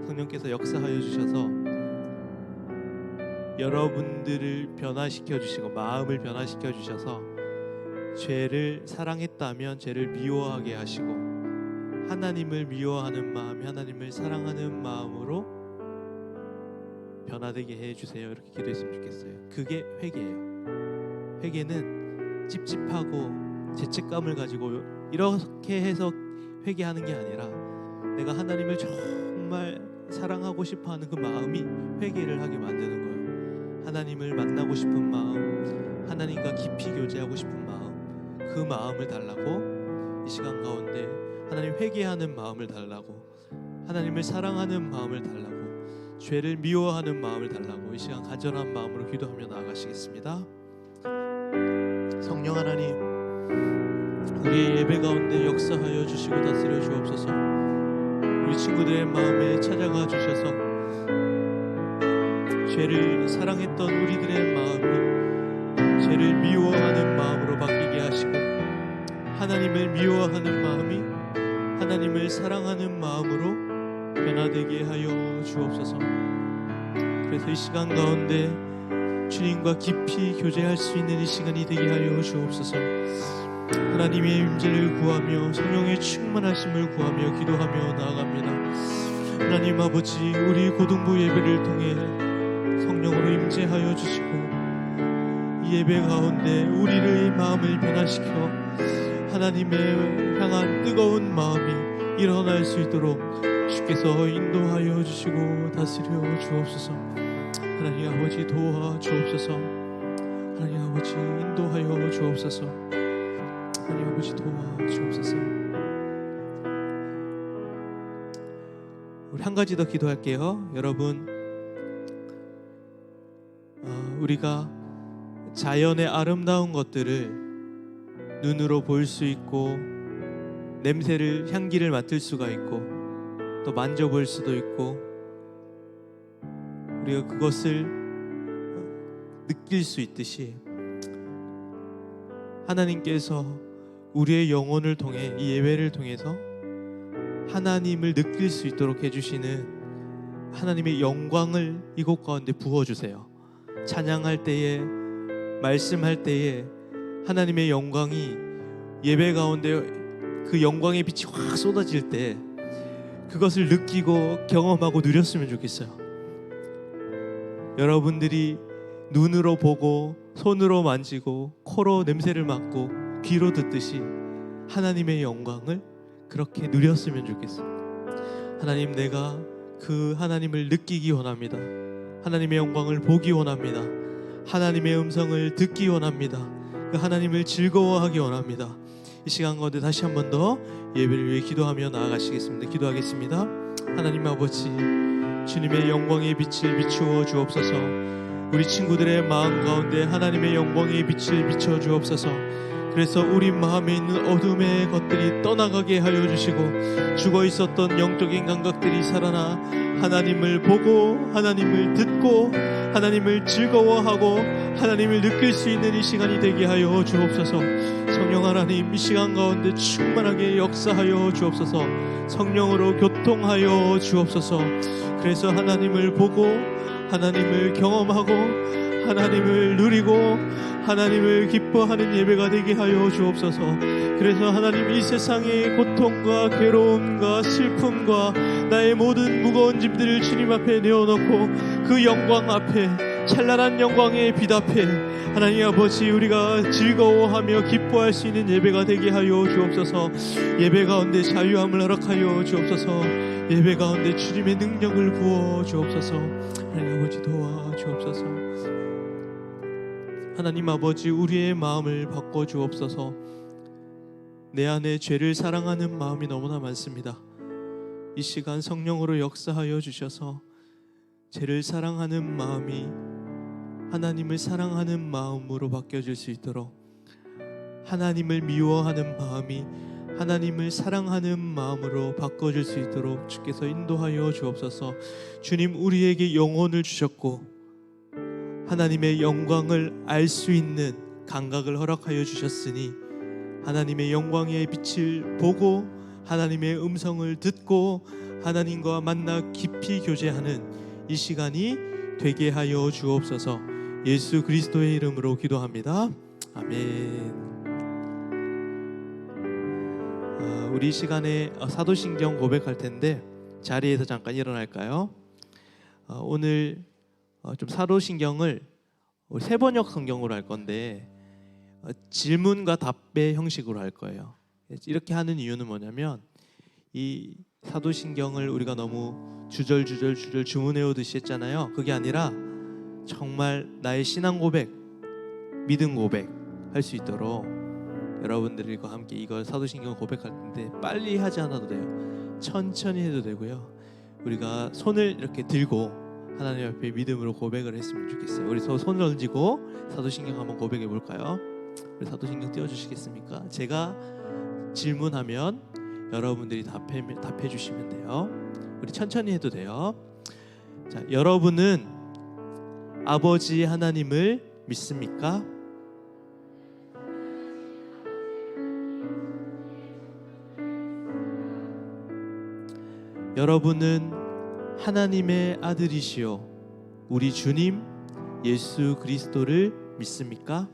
성령께서 역사하여 주셔서 여러분들을 변화시켜 주시고 마음을 변화시켜 주셔서 죄를 사랑했다면 죄를 미워하게 하시고 하나님을 미워하는 마음이 하나님을 사랑하는 마음으로 변화되게 해주세요. 이렇게 기도했으면 좋겠어요. 그게 회개예요. 회개는 찝찝하고 죄책감을 가지고 이렇게 해서 회개하는 게 아니라 내가 하나님을 정말 사랑하고 싶어하는 그 마음이 회개를 하게 만드는 거예요. 하나님을 만나고 싶은 마음, 하나님과 깊이 교제하고 싶은 마음, 그 마음을 달라고 이 시간 가운데 하나님 회개하는 마음을 달라고, 하나님을 사랑하는 마음을 달라고, 죄를 미워하는 마음을 달라고 이 시간 간절한 마음으로 기도하며 나아가시겠습니다. 성령 하나님, 우리의 예배 가운데 역사하여 주시고 다스려 주옵소서. 우리 친구들의 마음에 찾아가 주셔서 죄를 사랑했던 우리들의 마음이 죄를 미워하는 마음으로 바뀌게 하시고 하나님을 미워하는 마음이 하나님을 사랑하는 마음으로 변화되게 하여 주옵소서. 그래서 이 시간 가운데 주님과 깊이 교제할 수 있는 이 시간이 되게 하여 주옵소서. 하나님의 임재를 구하며 성령의 충만하심을 구하며 기도하며 나아갑니다. 하나님 아버지, 우리 고등부 예배를 통해 성령으로 임재하여 주시고 이 예배 가운데 우리의 마음을 변화시켜 하나님의 향한 뜨거운 마음이 일어날 수 있도록 주께서 인도하여 주시고 다스려 주옵소서. 하나님 아버지 도와 주옵소서. 하나님 아버지 인도하여 주옵소서. 하나님 아버지 도와 주옵소서. 우리 한 가지 더 기도할게요. 여러분, 우리가 자연의 아름다운 것들을 눈으로 볼 수 있고 냄새를, 향기를 맡을 수가 있고 또 만져볼 수도 있고 우리가 그것을 느낄 수 있듯이 하나님께서 우리의 영혼을 통해 이 예배를 통해서 하나님을 느낄 수 있도록 해주시는 하나님의 영광을 이곳 가운데 부어주세요. 찬양할 때에, 말씀할 때에 하나님의 영광이 예배 가운데 그 영광의 빛이 확 쏟아질 때 그것을 느끼고 경험하고 누렸으면 좋겠어요. 여러분들이 눈으로 보고 손으로 만지고 코로 냄새를 맡고 귀로 듣듯이 하나님의 영광을 그렇게 누렸으면 좋겠어요. 하나님, 내가 그 하나님을 느끼기 원합니다. 하나님의 영광을 보기 원합니다. 하나님의 음성을 듣기 원합니다. 그 하나님을 즐거워하기 원합니다. 이 시간 가운데 다시 한 번 더 예배를 위해 기도하며 나아가시겠습니다. 기도하겠습니다. 하나님 아버지, 주님의 영광의 빛을 비추어 주옵소서. 우리 친구들의 마음 가운데 하나님의 영광의 빛을 비춰 주옵소서. 그래서 우리 마음에 있는 어둠의 것들이 떠나가게 하여 주시고 죽어 있었던 영적인 감각들이 살아나 하나님을 보고 하나님을 듣고 하나님을 즐거워하고 하나님을 느낄 수 있는 이 시간이 되게 하여 주옵소서. 성령 하나님, 이 시간 가운데 충만하게 역사하여 주옵소서. 성령으로 교통하여 주옵소서. 그래서 하나님을 보고 하나님을 경험하고 하나님을 누리고 하나님을 기뻐하는 예배가 되게 하여 주옵소서. 그래서 하나님, 이 세상의 고통과 괴로움과 슬픔과 나의 모든 무거운 짐들을 주님 앞에 내어놓고 그 영광 앞에, 찬란한 영광의 빛 앞에 하나님 아버지, 우리가 즐거워하며 기뻐할 수 있는 예배가 되게 하여 주옵소서. 예배 가운데 자유함을 허락하여 주옵소서. 예배 가운데 주님의 능력을 부어 주옵소서. 하나님 아버지 도와 주옵소서. 하나님 아버지, 우리의 마음을 바꿔 주옵소서. 내 안에 죄를 사랑하는 마음이 너무나 많습니다. 이 시간 성령으로 역사하여 주셔서 죄를 사랑하는 마음이 하나님을 사랑하는 마음으로 바뀌어질 수 있도록, 하나님을 미워하는 마음이 하나님을 사랑하는 마음으로 바꿔질 수 있도록 주께서 인도하여 주옵소서. 주님, 우리에게 영혼을 주셨고 하나님의 영광을 알 수 있는 감각을 허락하여 주셨으니 하나님의 영광의 빛을 보고 하나님의 음성을 듣고 하나님과 만나 깊이 교제하는 이 시간이 되게 하여 주옵소서. 예수 그리스도의 이름으로 기도합니다. 아멘. 우리 시간에 사도신경 고백할 텐데 자리에서 잠깐 일어날까요? 오늘 좀 사도신경을 세번역 성경으로 할 건데 질문과 답의 형식으로 할 거예요. 이렇게 하는 이유는 뭐냐면 이 사도신경을 우리가 너무 주절주절 주문해 오듯이 했잖아요. 그게 아니라 정말 나의 신앙 고백, 믿음 고백 할 수 있도록 여러분들과 함께 이걸 사도신경 고백할 텐데 빨리 하지 않아도 돼요. 천천히 해도 되고요. 우리가 손을 이렇게 들고 하나님 앞에 믿음으로 고백을 했으면 좋겠어요. 우리 손을 얹고 사도신경 한번 고백해 볼까요? 우리 사도신경 띄워주시겠습니까? 제가 질문하면 여러분들이 답해 주시면 돼요. 우리 천천히 해도 돼요. 자, 여러분은 아버지 하나님을 믿습니까? 여러분은 하나님의 아들이시오 우리 주님 예수 그리스도를 믿습니까?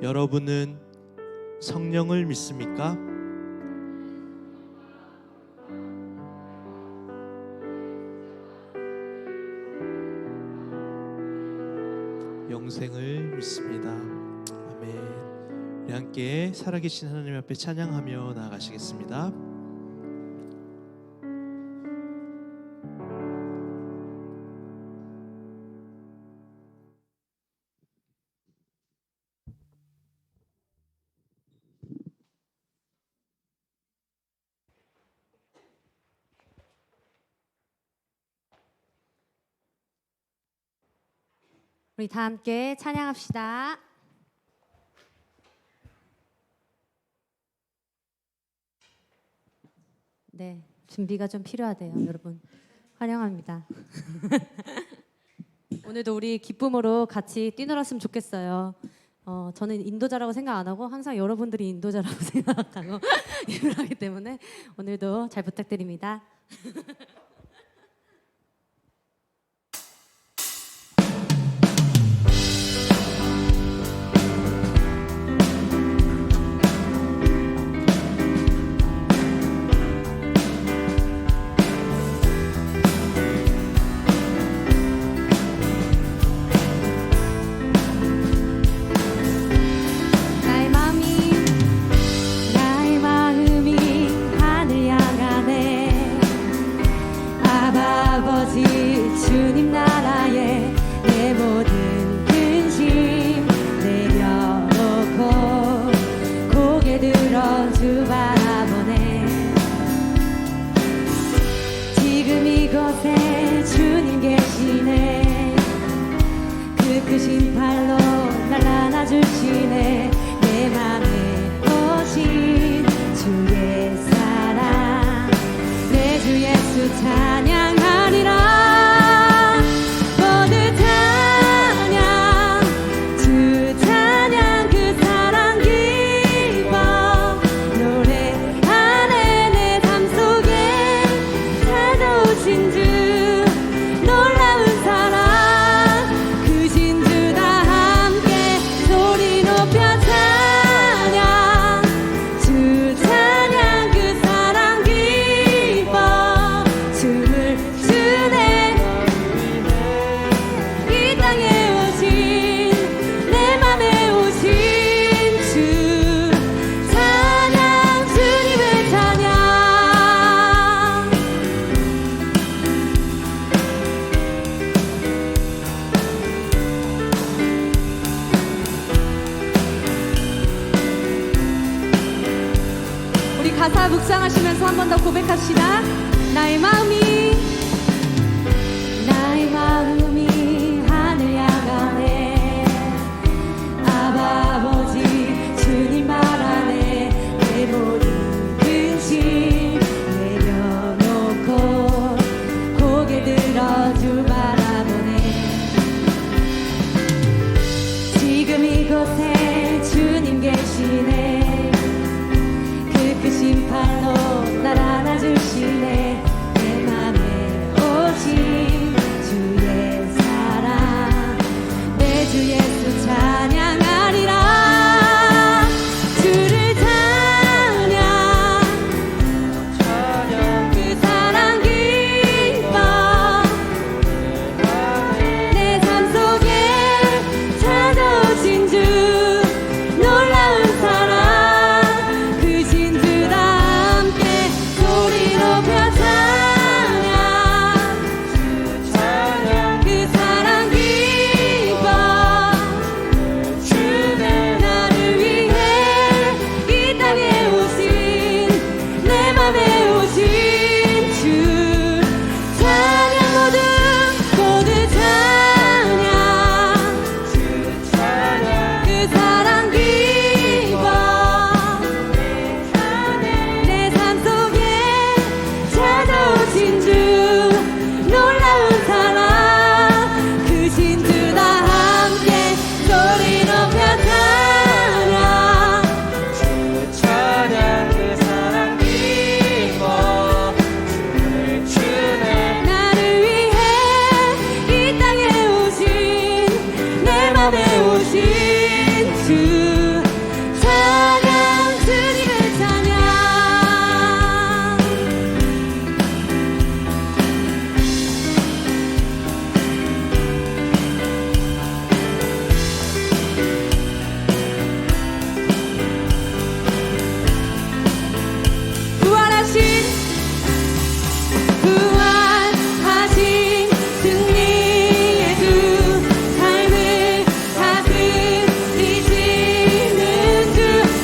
여러분은 성령을 믿습니까? 영생을 믿습니다. 아멘. 우리 함께 살아계신 하나님 앞에 찬양하며 나아가시겠습니다. 우리 다 함께 찬양합시다. 네, 준비가 좀 필요하대요, 여러분. 환영합니다. 오늘도 우리 기쁨으로 같이 뛰놀았으면 좋겠어요. 저는 인도자라고 생각 안 하고 항상 여러분들이 인도자라고 생각하고 일을 하기 때문에 오늘도 잘 부탁드립니다. 나의 마음이 하늘 향하네. 아버지 주님 나라에 내 모든 근심 내려놓고 고개 들어 주 바라보네. 지금 이곳에 주님 계시네. 그 크신 팔로 날 안아주시네. 내 맘에 오신 주의 사랑 내 주 예수 찬양하리라. 모두 찬양 주 찬양 그 사랑 기뻐 노래하네. 내 삶 속에 찾아오신 주 놀라운 사랑 크신 주 다 함께 소리 높여 찬양. 우리 가사 묵상하시면서 한 번 더 고백합시다. 나의 마음이 하늘 향하네. 아버지 주님 말 안에 내 모든 근심 내려놓고 고개 들어 주 바라보네. 지금 이곳에 주님 계시네. 그 크신 팔로 날 안아주시네. 내 맘에 오신 주의 사랑 내 주 예수 찬양하리라. 주를 찬양 그 사랑 기뻐 내 삶 속에 찾아오신 주 놀라운 사랑 그 진주다 함께 소리 높여 찬양 그 사랑 기뻐 나를 위해 이 땅에 오신 내 맘에 오신 주 찬양 모두 찬양 그 사랑 기뻐 내 삶 속에 찾아오신 주 놀라운 사랑 그 진주다 함께 소리 높여 찬양 찬양 그 사랑 기뻐 주를 주네. 나를 위해 이 땅에 오신 내 맘에 오신 주 찬양 주님의 찬양. 부활하신 승리의 주 삶을 다스리시는 주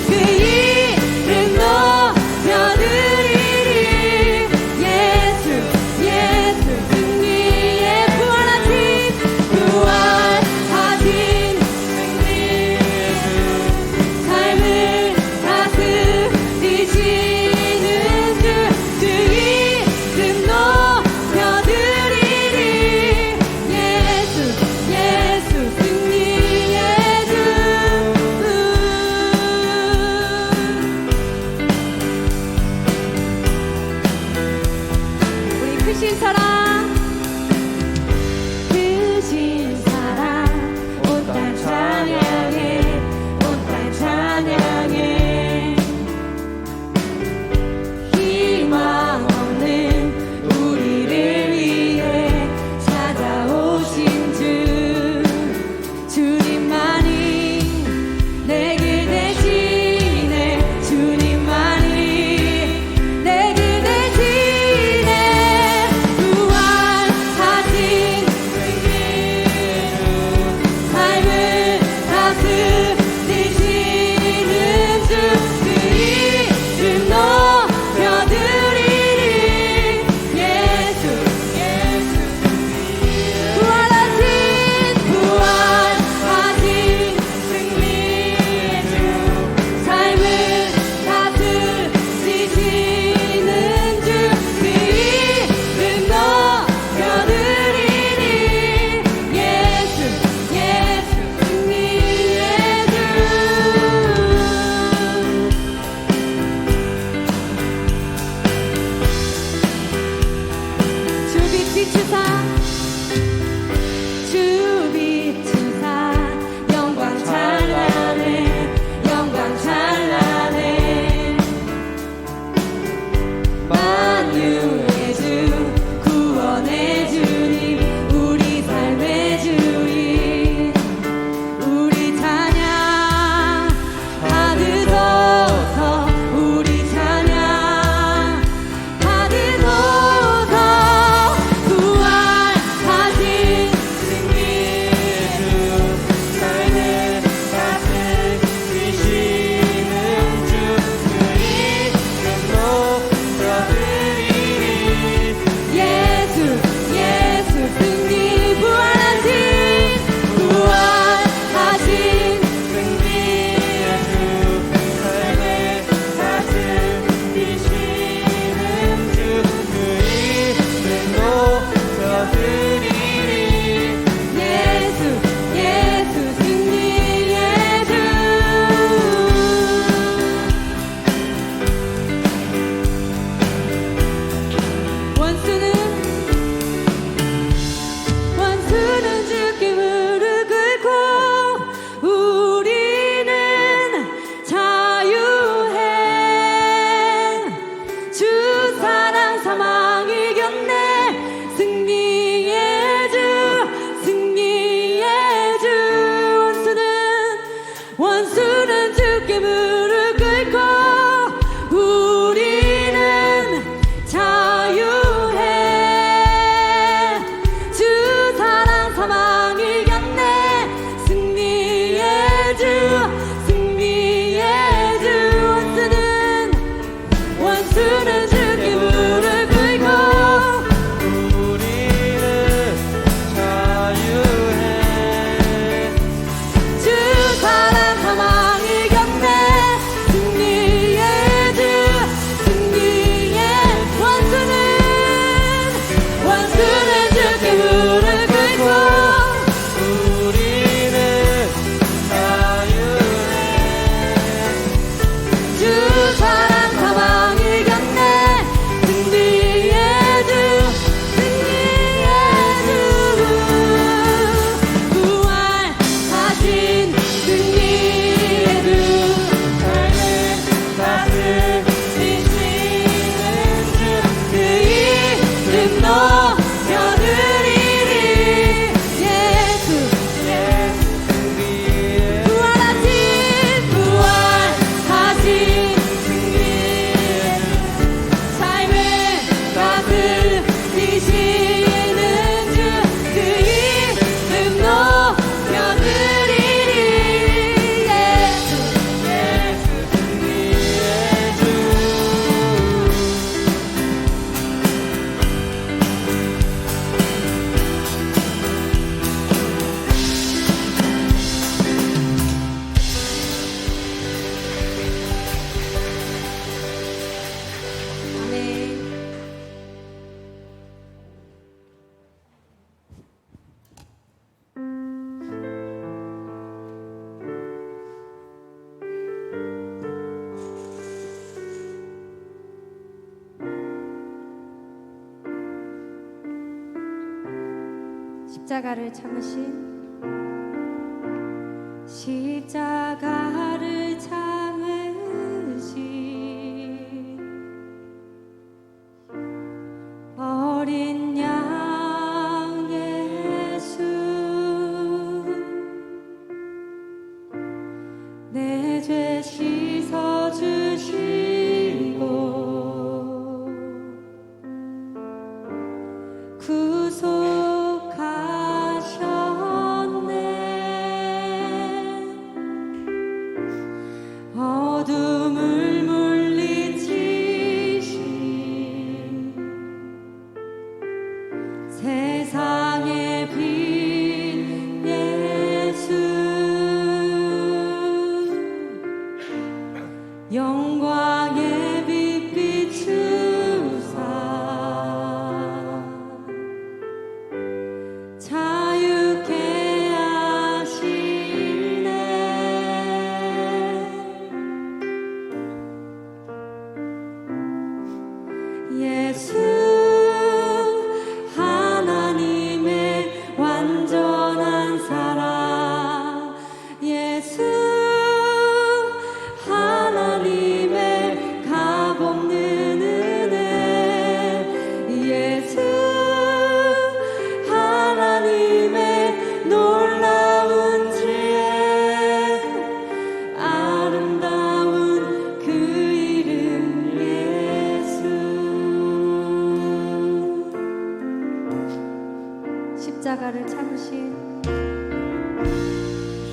그 이름 높여드리리. 예수 승리의 부활하신 승리의 주 삶을 다스리시는 주 그 이름 높여드리리. 예수 승리의 주. 우리 크신 사랑 온 땅 찬양해 온 땅 찬양해. 희망 없는 우리를 위해 찾아오신 주 주님만이 내 길 대신에 주님만이 내 길 대신에 부활하신 십자가를 참으신 십자가를 참으신 어린 양 예수 내 죄 씻어주시고 구속하셨네 어둠을 물리치신 세상의 빛 예수 영광의 빛 비추사 자유케 하시네 예수 하나님의 완전한 사랑 예수 하나님의 값없는 은혜 예수 하나님의 놀라운 지혜 아름다운 그 이름 예수 십자가를 참으신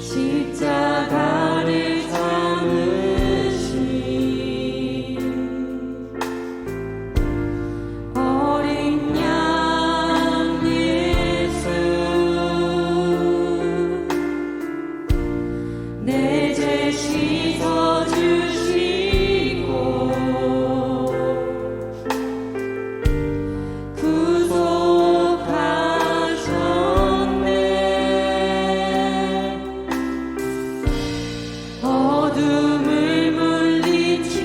십자가를 참으신 어린 양 예수 내 죄 씻어주시고 구속하셨네 어둠을 물리치신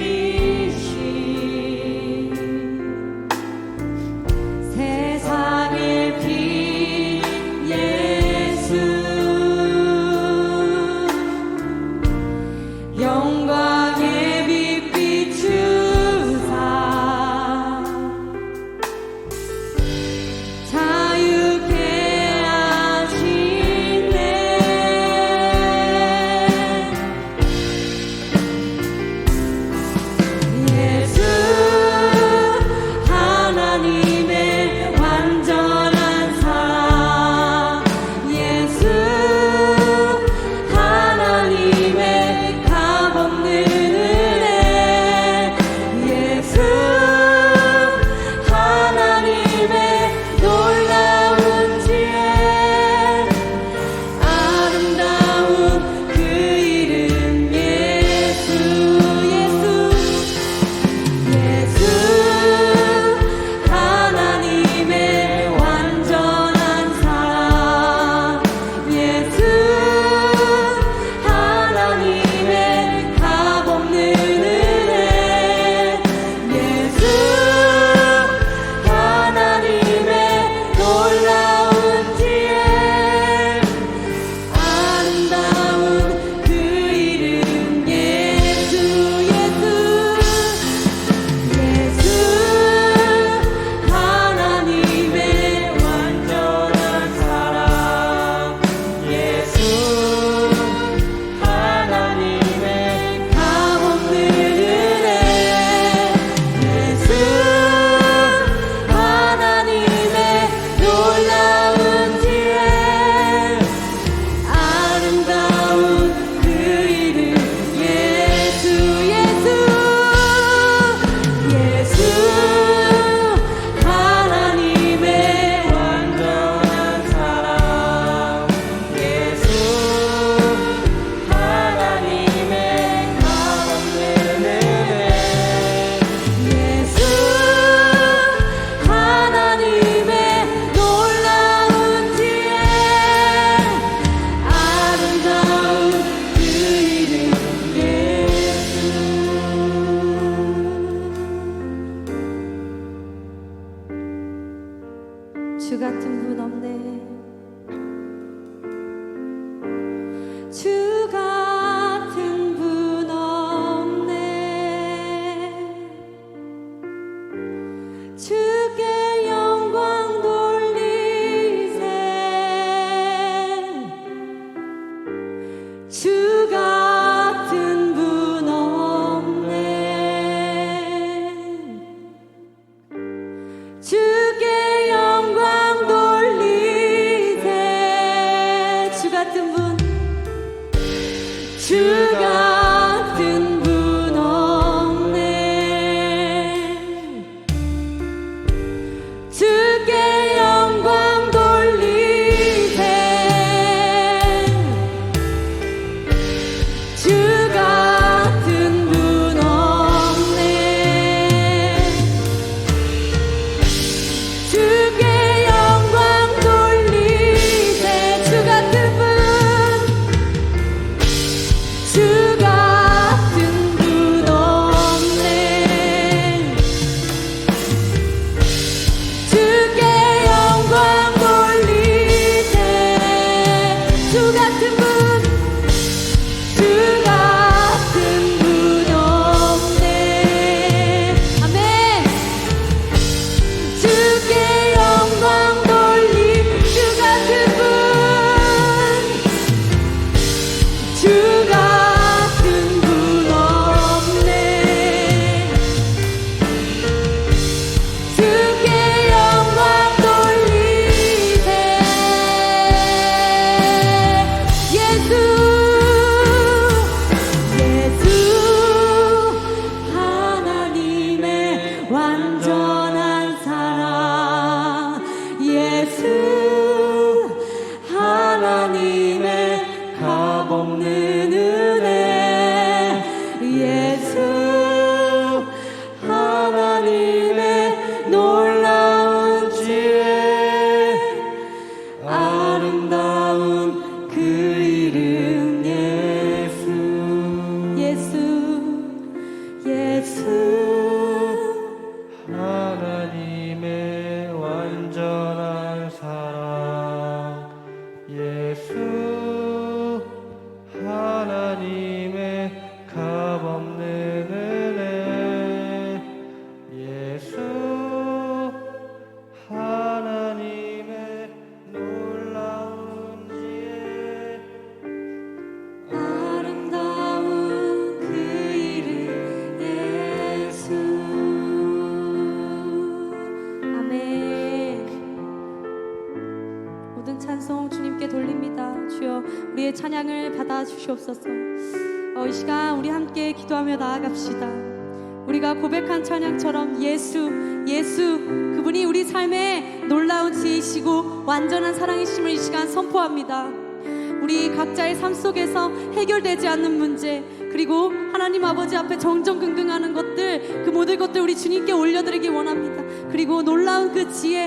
세상의 빛 예수 영광의 빛 비추사 자유케 하시네 예수 하나님의 완전한 사랑 예수 하나님의 값없는 은혜 예수 하나님의 놀라운 지혜 아름다운 그 이름 예수 예수 하나님의 완전한 사랑 예수 하나님의 값없는 은혜 예수 하나님의 놀라운 지혜 아름다운 그 이름 예수 하나님의 완전한 사랑 예수 하나님의 값없는 은혜 예수 하나님의 놀라운 지혜 아름다운 그 이름 예수 하나님의 완전한 사랑 예수 하나님의 값없는 은혜 예수 하나님의 놀라운 지혜 아름다운 그 이름 예수 주 같은 분 없네 우리의 찬양을 받아 주시옵소서. 이 시간 우리 함께 기도하며 나아갑시다. 우리가 고백한 찬양처럼 예수 그분이 우리 삶의 놀라운 지혜이시고 완전한 사랑이심을 이 시간 선포합니다. 우리 각자의 삶 속에서 해결되지 않는 문제, 그리고 하나님 아버지 앞에 정정긍긍하는 것들, 그 모든 것들 우리 주님께 올려드리기 원합니다. 그리고 놀라운 그 지혜,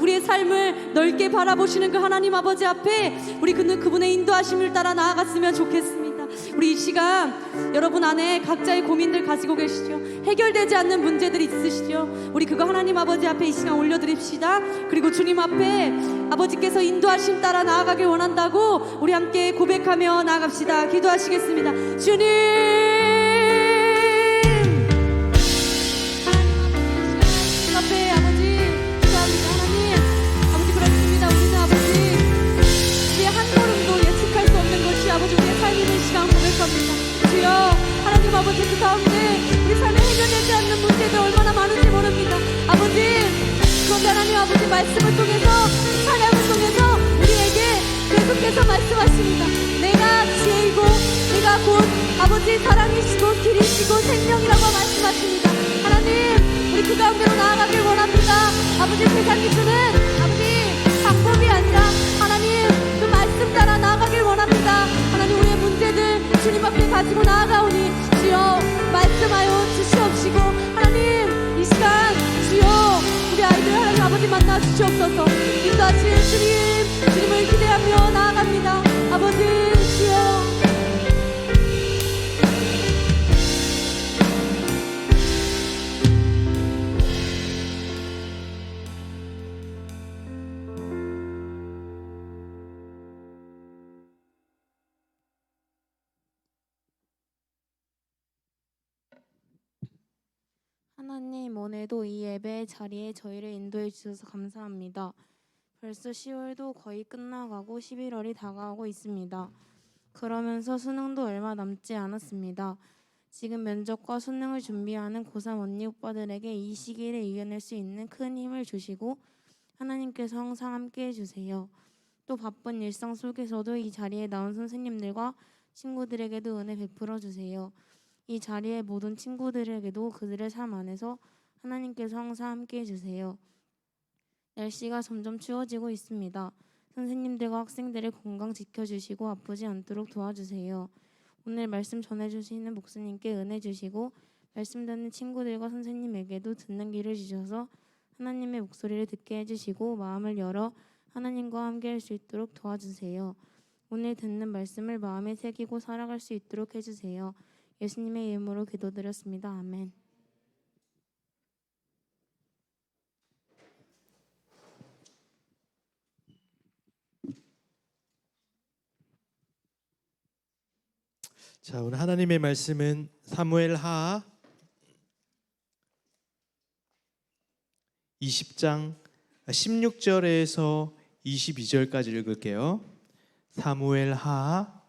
우리의 삶을 넓게 바라보시는 그 하나님 아버지 앞에 우리 그분의 인도하심을 따라 나아갔으면 좋겠습니다. 우리 이 시간 여러분 안에 각자의 고민들 가지고 계시죠? 해결되지 않는 문제들이 있으시죠? 우리 그거 하나님 아버지 앞에 이 시간 올려드립시다. 그리고 주님 앞에 아버지께서 인도하심 따라 나아가길 원한다고 우리 함께 고백하며 나아갑시다. 기도하시겠습니다. 주님, 앞에 아버지 기도합니다. 하나님 아버지, 그렇습니다. 우리는 아버지 우리의 한 걸음도 예측할 수 없는 것이 아버지 우리의 삶이는 시간 고백합니다. 주여, 하나님 아버지, 그 가운데 우리 삶에 해결되지 않는 문제들 얼마나 많은지 모릅니다. 아버지, 그런데 하나님 아버지 말씀을 통해서, 찬양을 통해서 우리에게 계속해서 말씀하십니다. 내가 지혜이고 내가 곧 아버지 사랑이시고 길이시고 생명이라고 말씀하십니다. 하나님, 우리 그 가운데로 나아가길 원합니다. 아버지, 세상이 주는 아버지 방법이 아니라 하나님 그 말씀 따라 나아가길 원합니다. 하나님, 우리의 문제들 주님 앞에 가지고 나아가오니 주여 말씀하여 주시옵시고, 하나님 이 시간 주여 우리 아이들 하나님 아버지 만나 주시옵소서. 인도하신 주님을 기대하며 나아갑니다. 아버지 주여, 하나님, 오늘도 이 예배 자리에 저희를 인도해 주셔서 감사합니다. 벌써 10월도 거의 끝나가고 11월이 다가오고 있습니다. 그러면서 수능도 얼마 남지 않았습니다. 지금 면접과 수능을 준비하는 고3 언니 오빠들에게 이 시기를 이겨낼 수 있는 큰 힘을 주시고 하나님께서 항상 함께해 주세요. 또 바쁜 일상 속에서도 이 자리에 나온 선생님들과 친구들에게도 은혜 베풀어 주세요. 이 자리의 모든 친구들에게도 그들의 삶 안에서 하나님께서 항상 함께해 주세요. 날씨가 점점 추워지고 있습니다. 선생님들과 학생들의 건강 지켜주시고 아프지 않도록 도와주세요. 오늘 말씀 전해주시는 목사님께 은혜 주시고 말씀 듣는 친구들과 선생님에게도 듣는 귀를 주셔서 하나님의 목소리를 듣게 해주시고 마음을 열어 하나님과 함께 할 수 있도록 도와주세요. 오늘 듣는 말씀을 마음에 새기고 살아갈 수 있도록 해주세요. 예수님의 이름으로 기도드렸습니다. 아멘. 자, 오늘 하나님의 말씀은 사무엘하 20장 16절에서 22절까지 읽을게요. 사무엘하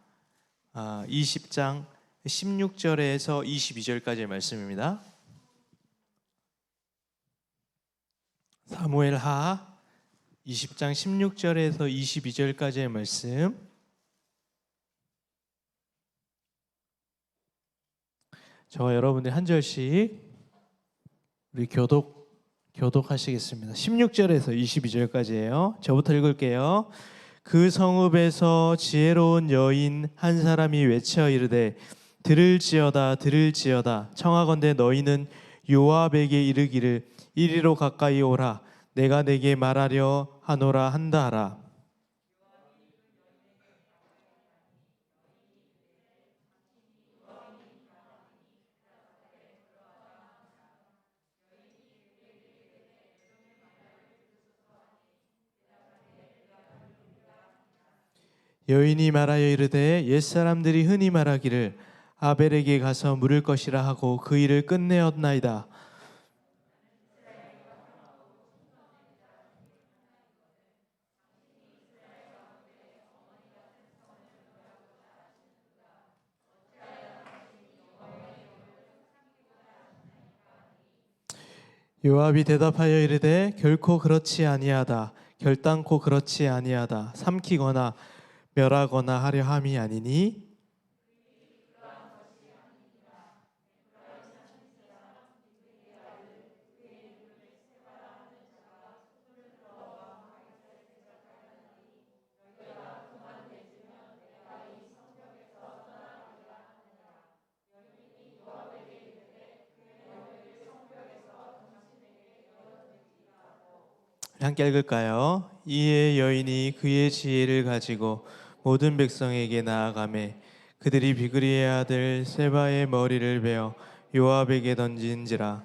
20장 16절에서 22절까지의 말씀입니다. 사무엘하 20장 16절에서 22절까지의 말씀. 저와 여러분들 한 절씩 우리 교독하시겠습니다. 16절에서 22절까지예요. 저부터 읽을게요. 그 성읍에서 지혜로운 여인 한 사람이 외쳐 이르되 들을지어다 들을지어다 청하건대 너희는 요압에게 이르기를 이리로 가까이 오라 내가 내게 말하려 하노라 한다 하라. 여인이 말하여 이르되 옛사람들이 흔히 말하기를 아벨에게 가서 물을 것이라 하고 그 일을 끝내었나이다. 요압이 대답하여 이르되 결코 그렇지 아니하다. 결단코 그렇지 아니하다. 삼키거나 멸하거나 하려 함이 아니니 함께 읽을까요? 이에 여인이 그의 지혜를 가지고 모든 백성에게 나아가매 그들이 비그리의 아들 세바의 머리를 베어 요압에게 던진지라.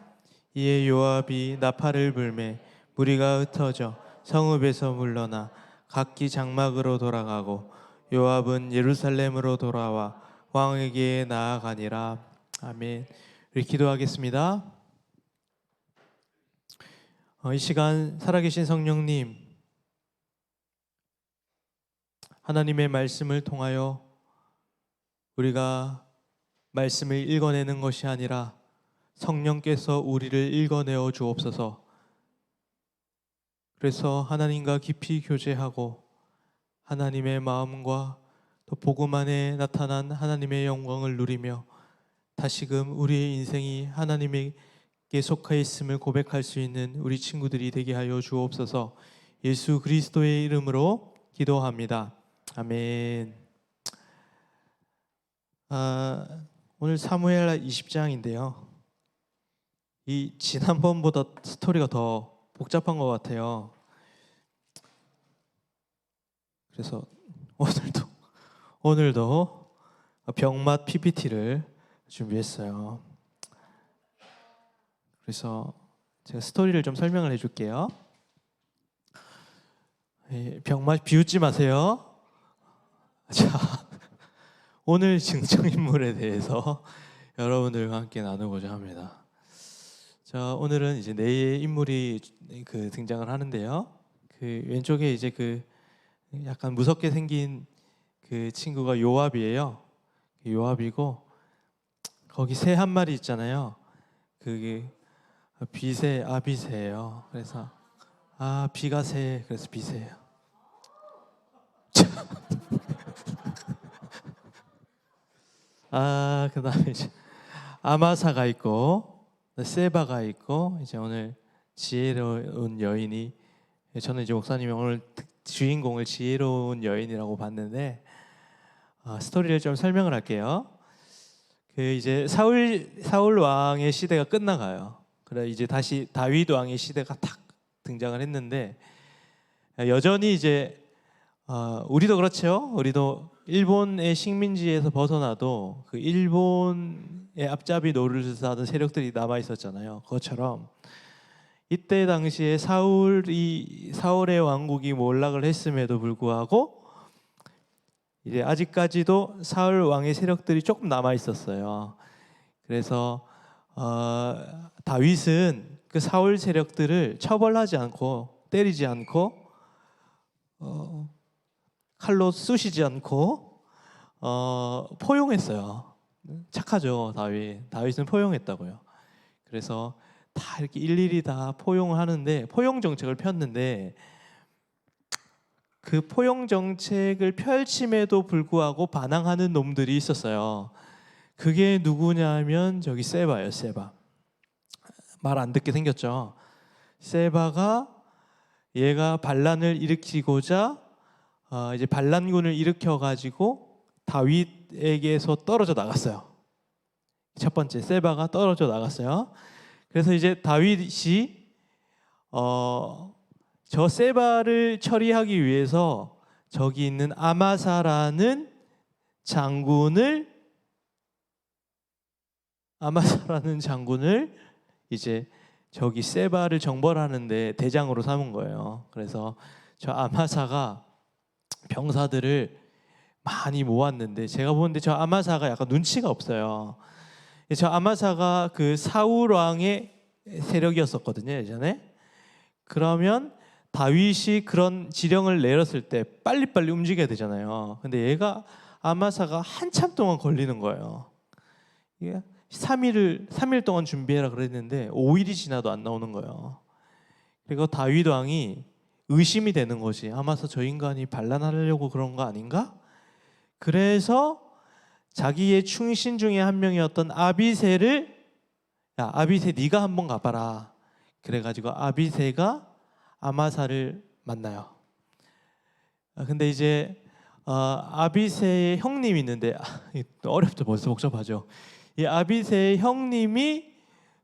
이에 요압이 나팔을 불매 무리가 흩어져 성읍에서 물러나 각기 장막으로 돌아가고 요압은 예루살렘으로 돌아와 왕에게 나아가니라. 아멘. 우리 기도하겠습니다. 이 시간 살아계신 성령님, 하나님의 말씀을 통하여 우리가 말씀을 읽어내는 것이 아니라 성령께서 우리를 읽어내어 주옵소서. 그래서 하나님과 깊이 교제하고 하나님의 마음과 또 복음 안에 나타난 하나님의 영광을 누리며 다시금 우리의 인생이 하나님의 속하여 있음을 고백할 수 있는 우리 친구들이 되게 하여 주옵소서. 예수 그리스도의 이름으로 기도합니다. 아멘. 오늘 사무엘 20장인데요. 이 지난번보다 스토리가 더 복잡한 것 같아요. 그래서 오늘도 병맛 PPT를 준비했어요. 그래서 제가 스토리를 좀 설명을 해줄게요. 병맛 비웃지 마세요. 자, 오늘 증정인물에 대해서 여러분들과 함께 나누고자 합니다. 자, 오늘은 이제 네 인물이 등장을 하는데요. 왼쪽에 이제 약간 무섭게 생긴 친구가 요압이에요. 요압이고 거기 새 한 마리 있잖아요. 그게 비새예요. 그래서 비가 새, 그래서 비새예요. 그다음에 이제 아마사가 있고 세바가 있고 이제 오늘 지혜로운 여인이, 저는 이제 목사님이 오늘 주인공을 지혜로운 여인이라고 봤는데 스토리를 좀 설명을 할게요. 이제 사울 왕의 시대가 끝나가요. 그래 이제 다시 다윗 왕의 시대가 탁 등장을 했는데 여전히 이제 우리도 그렇죠. 우리도 일본의 식민지에서 벗어나도 그 일본의 앞잡이 노릇을 하던 세력들이 남아 있었잖아요. 그것처럼 이때 당시에 사울의 왕국이 몰락을 했음에도 불구하고 이제 아직까지도 사울 왕의 세력들이 조금 남아 있었어요. 그래서 다윗은 그 사울 세력들을 처벌하지 않고 때리지 않고 칼로 쑤시지 않고 포용했어요. 착하죠, 다윗은 포용했다고요. 그래서 다 이렇게 일일이 다 포용을 하는데 포용 정책을 폈는데 그 포용 정책을 펼침에도 불구하고 반항하는 놈들이 있었어요. 그게 누구냐면 저기 세바예요. 세바. 말 안 듣게 생겼죠. 세바가 얘가 반란을 일으키고자 이제 반란군을 일으켜 가지고 다윗에게서 떨어져 나갔어요. 첫 번째 세바가 떨어져 나갔어요. 그래서 이제 다윗이 저 세바를 처리하기 위해서 저기 있는 아마사라는 장군을 이제 저기 세바를 정벌하는데 대장으로 삼은 거예요. 그래서 저 아마사가 병사들을 많이 모았는데 제가 보는데 저 아마사가 약간 눈치가 없어요. 저 아마사가 그 사울 왕의 세력이었었거든요, 예전에. 그러면 다윗이 그런 지령을 내렸을 때 빨리빨리 움직여야 되잖아요. 근데 얘가 아마사가 한참 동안 걸리는 거예요. 이게 3일 동안 준비해라 그랬는데 5일이 지나도 안 나오는 거예요. 그리고 다윗 왕이 의심이 되는 거지. 아마사 저 인간이 반란하려고 그런 거 아닌가? 그래서 자기의 충신 중에 한 명이었던 아비새를 야 아비새 네가 한번 가봐라. 그래가지고 아비새가 아마사를 만나요. 근데 이제 아비새의 형님이 있는데 어렵죠. 벌써 복잡하죠. 이 아비새의 형님이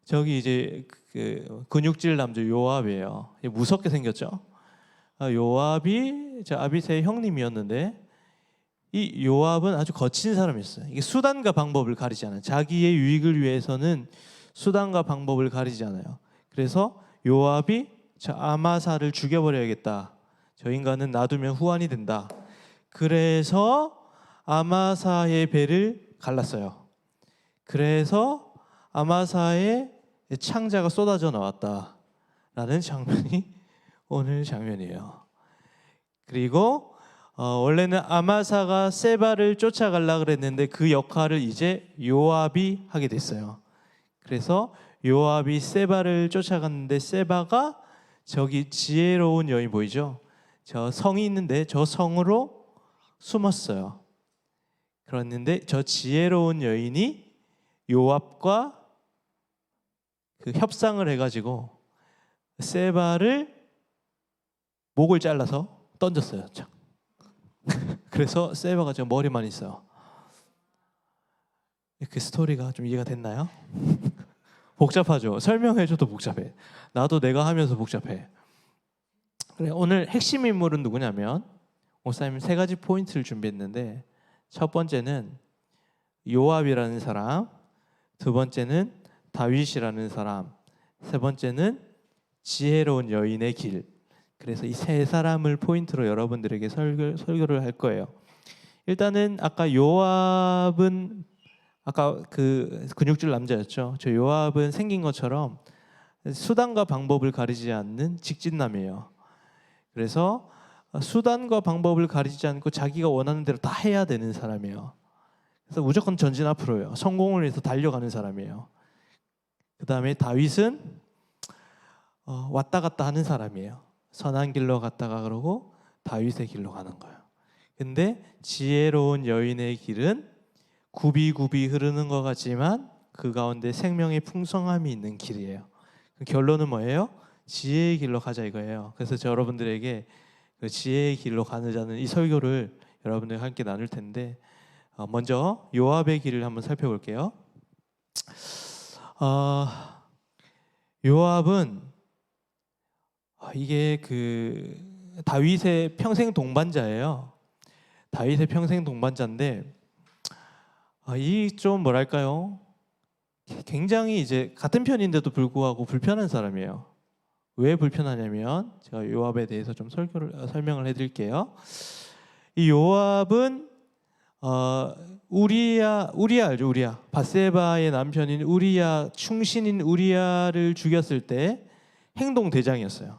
저기 이제 그 근육질 남자 요압이에요. 무섭게 생겼죠. 요압이 저 아비새의 형님이었는데 이 요압은 아주 거친 사람이었어요. 이게 수단과 방법을 가리지 않아요. 자기의 유익을 위해서는 수단과 방법을 가리지 않아요. 그래서 요압이 저 아마사를 죽여버려야겠다. 저 인간은 놔두면 후환이 된다. 그래서 아마사의 배를 갈랐어요. 그래서 아마사의 창자가 쏟아져 나왔다라는 장면이 오늘 장면이에요. 그리고 원래는 아마사가 세바를 쫓아가려 그랬는데 그 역할을 이제 요압이 하게 됐어요. 그래서 요압이 세바를 쫓아갔는데 세바가 저기 지혜로운 여인 보이죠? 저 성이 있는데 저 성으로 숨었어요. 그랬는데 저 지혜로운 여인이 요압과 그 협상을 해가지고 세바를 목을 잘라서 던졌어요. 그래서 세바가 저 머리만 있어요. 그 스토리가 좀 이해가 됐나요? 복잡하죠. 설명해줘도 복잡해. 나도 내가 하면서 복잡해. 그래, 오늘 핵심 인물은 누구냐면 목사님 3가지 포인트를 준비했는데 첫 번째는 요압이라는 사람, 두 번째는 다윗이라는 사람, 세 번째는 지혜로운 여인의 길. 그래서 이 3사람을 포인트로 여러분들에게 설교를 할 거예요. 일단은 아까 요압은 아까 그 근육질 남자였죠. 저 요압은 생긴 것처럼 수단과 방법을 가리지 않는 직진남이에요. 그래서 수단과 방법을 가리지 않고 자기가 원하는 대로 다 해야 되는 사람이에요. 그래서 무조건 전진 앞으로요. 성공을 위해서 달려가는 사람이에요. 그 다음에 다윗은 왔다 갔다 하는 사람이에요. 선한 길로 갔다가 그러고 다윗의 길로 가는 거예요. 근데 지혜로운 여인의 길은 굽이굽이 흐르는 것 같지만 그 가운데 생명의 풍성함이 있는 길이에요. 결론은 뭐예요? 지혜의 길로 가자 이거예요. 그래서 저 여러분들에게 그 지혜의 길로 가자는 이 설교를 여러분들과 함께 나눌 텐데 먼저 요압의 길을 한번 살펴볼게요. 요압은 이게 그 다윗의 평생 동반자예요. 다윗의 평생 동반자인데 이 좀 뭐랄까요? 굉장히 이제 같은 편인데도 불구하고 불편한 사람이에요. 왜 불편하냐면 제가 요압에 대해서 좀 설명을 해드릴게요. 이 요압은 우리야 알죠? 우리야 밧세바의 남편인 우리야 충신인 우리야를 죽였을 때 행동 대장이었어요.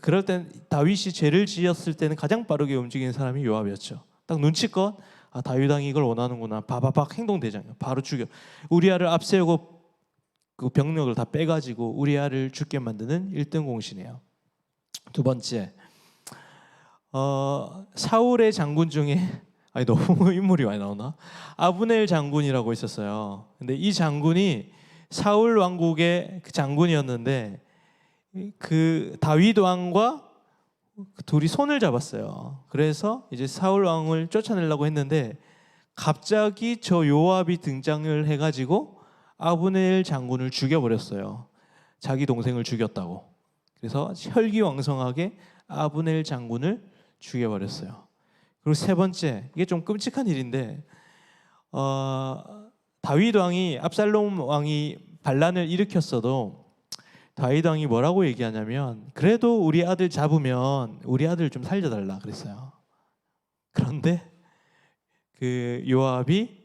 그럴 땐 다윗이 죄를 지었을 때는 가장 빠르게 움직이는 사람이 요압이었죠. 딱 눈치껏 다윗 왕이 이걸 원하는구나. 바바박 행동 대장이에요. 바로 죽여. 우리야를 앞세우고 그 병력을 다 빼가지고 우리야를 죽게 만드는 1등 공신이에요. 두 번째, 사울의 장군 중에 너무 인물이 많이 나오나? 아브넬 장군이라고 있었어요. 근데 이 장군이 사울 왕국의 그 장군이었는데 그 다윗 왕과 둘이 손을 잡았어요. 그래서 이제 사울 왕을 쫓아내려고 했는데 갑자기 저 요압이 등장을 해가지고 아브넬 장군을 죽여버렸어요. 자기 동생을 죽였다고. 그래서 혈기왕성하게 아브넬 장군을 죽여버렸어요. 그리고 세 번째, 이게 좀 끔찍한 일인데 다윗 왕이 압살롬 왕이 반란을 일으켰어도 다윗 왕이 뭐라고 얘기하냐면 그래도 우리 아들 잡으면 우리 아들 좀 살려달라 그랬어요. 그런데 그 요압이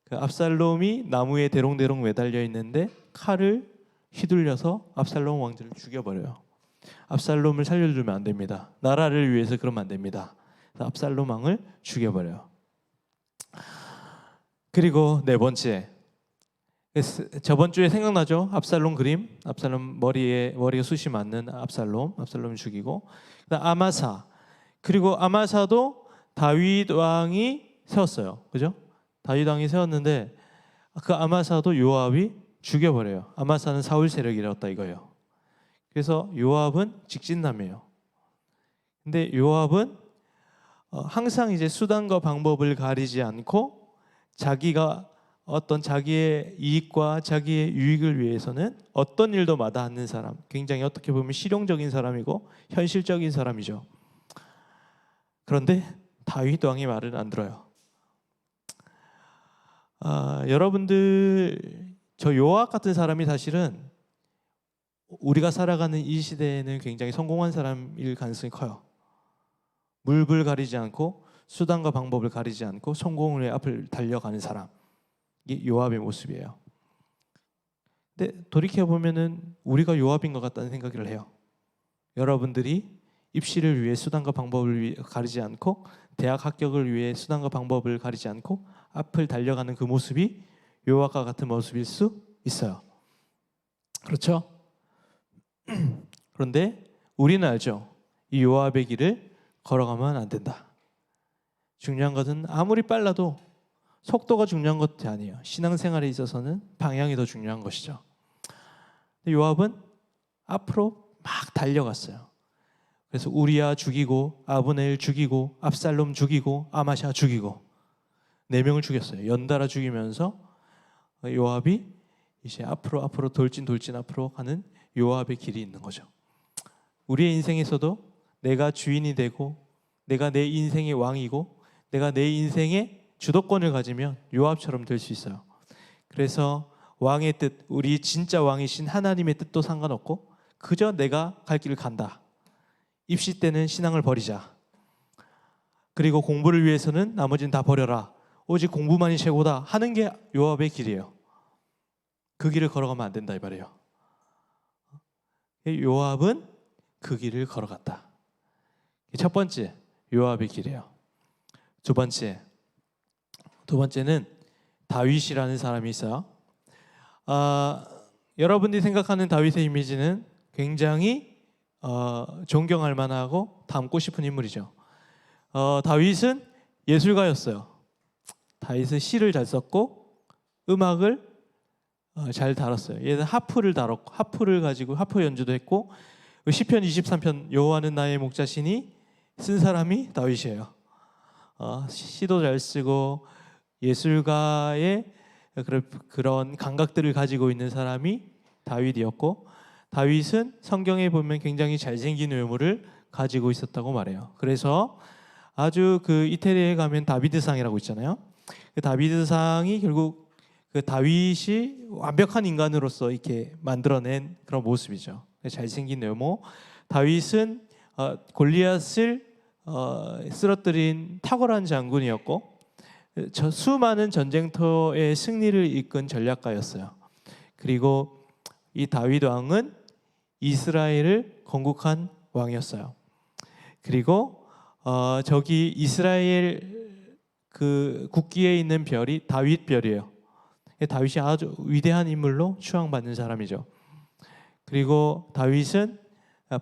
그 압살롬이 나무에 대롱대롱 매달려 있는데 칼을 휘둘려서 압살롬 왕자를 죽여버려요. 압살롬을 살려주면 안 됩니다. 나라를 위해서 그러면 안 됩니다. 그래서 압살롬 왕을 죽여버려요. 그리고 네 번째, 저번 주에 생각나죠? 압살롬 그림, 압살롬 머리가 숱이 맞는 압살롬을 죽이고, 아마사, 그리고 아마사도 다윗 왕이 세웠어요. 그죠? 다윗 왕이 세웠는데 그 아마사도 요압이 죽여버려요. 아마사는 사울 세력이었다 이거예요. 그래서 요압은 직진남이에요. 근데 요압은 항상 이제 수단과 방법을 가리지 않고 자기가 어떤 자기의 이익과 자기의 유익을 위해서는 어떤 일도 마다 않는 사람, 굉장히 어떻게 보면 실용적인 사람이고 현실적인 사람이죠. 그런데 다윗 왕의 말을 안 들어요. 여러분들, 저 요압 같은 사람이 사실은 우리가 살아가는 이 시대에는 굉장히 성공한 사람일 가능성이 커요. 물불 가리지 않고 수단과 방법을 가리지 않고 성공의 앞을 달려가는 사람, 이게 요압의 모습이에요. 근데 돌이켜 보면은 우리가 요압인 것 같다는 생각을 해요. 여러분들이 입시를 위해 수단과 방법을 가리지 않고 대학 합격을 위해 수단과 방법을 가리지 않고 앞을 달려가는 그 모습이 요압과 같은 모습일 수 있어요. 그렇죠? 그런데 우리는 알죠. 이 요압의 길을 걸어가면 안 된다. 중요한 것은 아무리 빨라도 속도가 중요한 것이 아니에요. 신앙생활에 있어서는 방향이 더 중요한 것이죠. 근데 요압은 앞으로 막 달려갔어요. 그래서 우리야 죽이고 아브넬 죽이고 압살롬 죽이고 아마샤 죽이고 4명을 죽였어요. 연달아 죽이면서 요압이 이제 앞으로 돌진 앞으로 가는 요압의 길이 있는 거죠. 우리의 인생에서도 내가 주인이 되고 내가 내 인생의 왕이고 내가 내 인생의 주도권을 가지면 요압처럼 될 수 있어요. 그래서 왕의 뜻, 우리 진짜 왕이신 하나님의 뜻도 상관없고 그저 내가 갈 길을 간다. 입시 때는 신앙을 버리자. 그리고 공부를 위해서는 나머지는 다 버려라. 오직 공부만이 최고다 하는 게 요압의 길이에요. 그 길을 걸어가면 안 된다 이 말이에요. 요압은 그 길을 걸어갔다. 첫 번째 요압의 길이에요. 두 번째는 다윗이라는 사람이 있어요. 여러분들이 생각하는 다윗의 이미지는 굉장히 존경할 만하고 닮고 싶은 인물이죠. 다윗은 예술가였어요. 다윗은 시를 잘 썼고 음악을 잘 다뤘어요. 얘는 하프를 가지고 하프 연주도 했고 시편 23편 여호와는 나의 목자시니 쓴 사람이 다윗이에요. 시도 잘 쓰고 예술가의 그런 감각들을 가지고 있는 사람이 다윗이었고 다윗은 성경에 보면 굉장히 잘생긴 외모를 가지고 있었다고 말해요. 그래서 아주 그 이태리에 가면 다비드상이라고 있잖아요. 그 다비드상이 결국 그 다윗이 완벽한 인간으로서 이렇게 만들어낸 그런 모습이죠. 잘생긴 외모. 다윗은 골리앗을 쓰러뜨린 탁월한 장군이었고 수많은 전쟁터의 승리를 이끈 전략가였어요. 그리고 이 다윗 왕은 이스라엘을 건국한 왕이었어요. 그리고 저기 이스라엘 그 국기에 있는 별이 다윗 별이에요. 다윗이 아주 위대한 인물로 추앙받는 사람이죠. 그리고 다윗은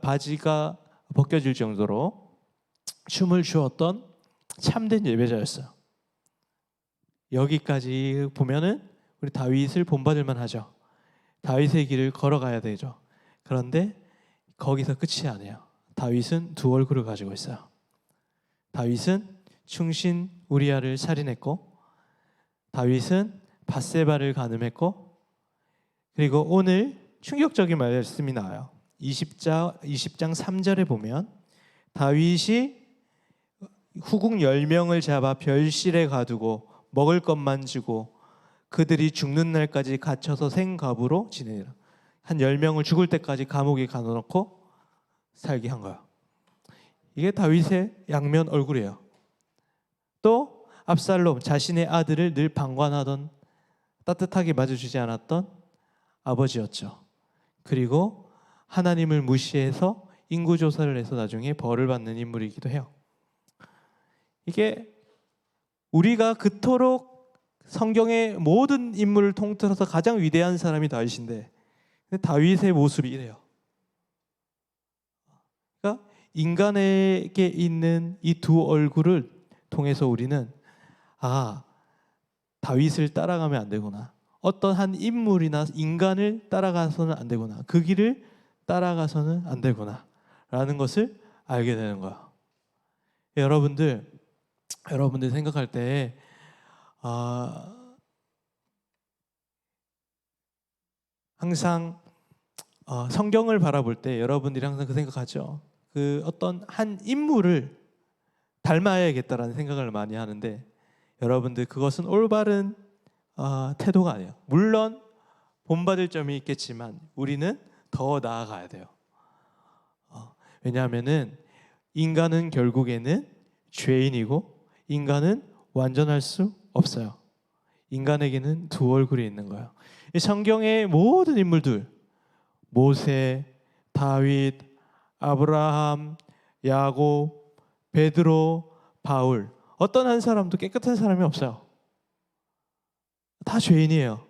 바지가 벗겨질 정도로 춤을 추었던 참된 예배자였어요. 여기까지 보면은 우리 다윗을 본받을 만하죠. 다윗의 길을 걸어가야 되죠. 그런데 거기서 끝이 아니에요. 다윗은 두 얼굴을 가지고 있어요. 다윗은 충신 우리아를 살인했고 다윗은 밧세바를 간음했고 그리고 오늘 충격적인 말씀이 나와요. 20장 3절에 보면 다윗이 후궁 10명을 잡아 별실에 가두고 먹을 것만 주고 그들이 죽는 날까지 갇혀서 생갑으로 지내라. 한 10명을 죽을 때까지 감옥에 가둬놓고 살게 한 거예요. 이게 다윗의 양면 얼굴이에요. 또 압살롬, 자신의 아들을 늘 방관하던 따뜻하게 맞아주지 않았던 아버지였죠. 그리고 하나님을 무시해서 인구조사를 해서 나중에 벌을 받는 인물이기도 해요. 이게 우리가 그토록 성경의 모든 인물을 통틀어서 가장 위대한 사람이 다윗인데 다윗의 모습이 이래요. 그러니까 인간에게 있는 이 두 얼굴을 통해서 우리는 아, 다윗을 따라가면 안 되구나. 어떤 한 인물이나 인간을 따라가서는 안 되구나. 그 길을 따라가서는 안 되구나. 라는 것을 알게 되는 거야. 여러분들 생각할 때 항상 성경을 바라볼 때 여러분들이 항상 그 생각하죠. 그 어떤 한 인물을 닮아야겠다라는 생각을 많이 하는데 여러분들 그것은 올바른 태도가 아니에요. 물론 본받을 점이 있겠지만 우리는 더 나아가야 돼요. 왜냐하면은 인간은 결국에는 죄인이고 인간은 완전할 수 없어요. 인간에게는 두 얼굴이 있는 거예요. 이 성경의 모든 인물들, 모세, 다윗, 아브라함, 야곱, 베드로, 바울, 어떤 한 사람도 깨끗한 사람이 없어요. 다 죄인이에요.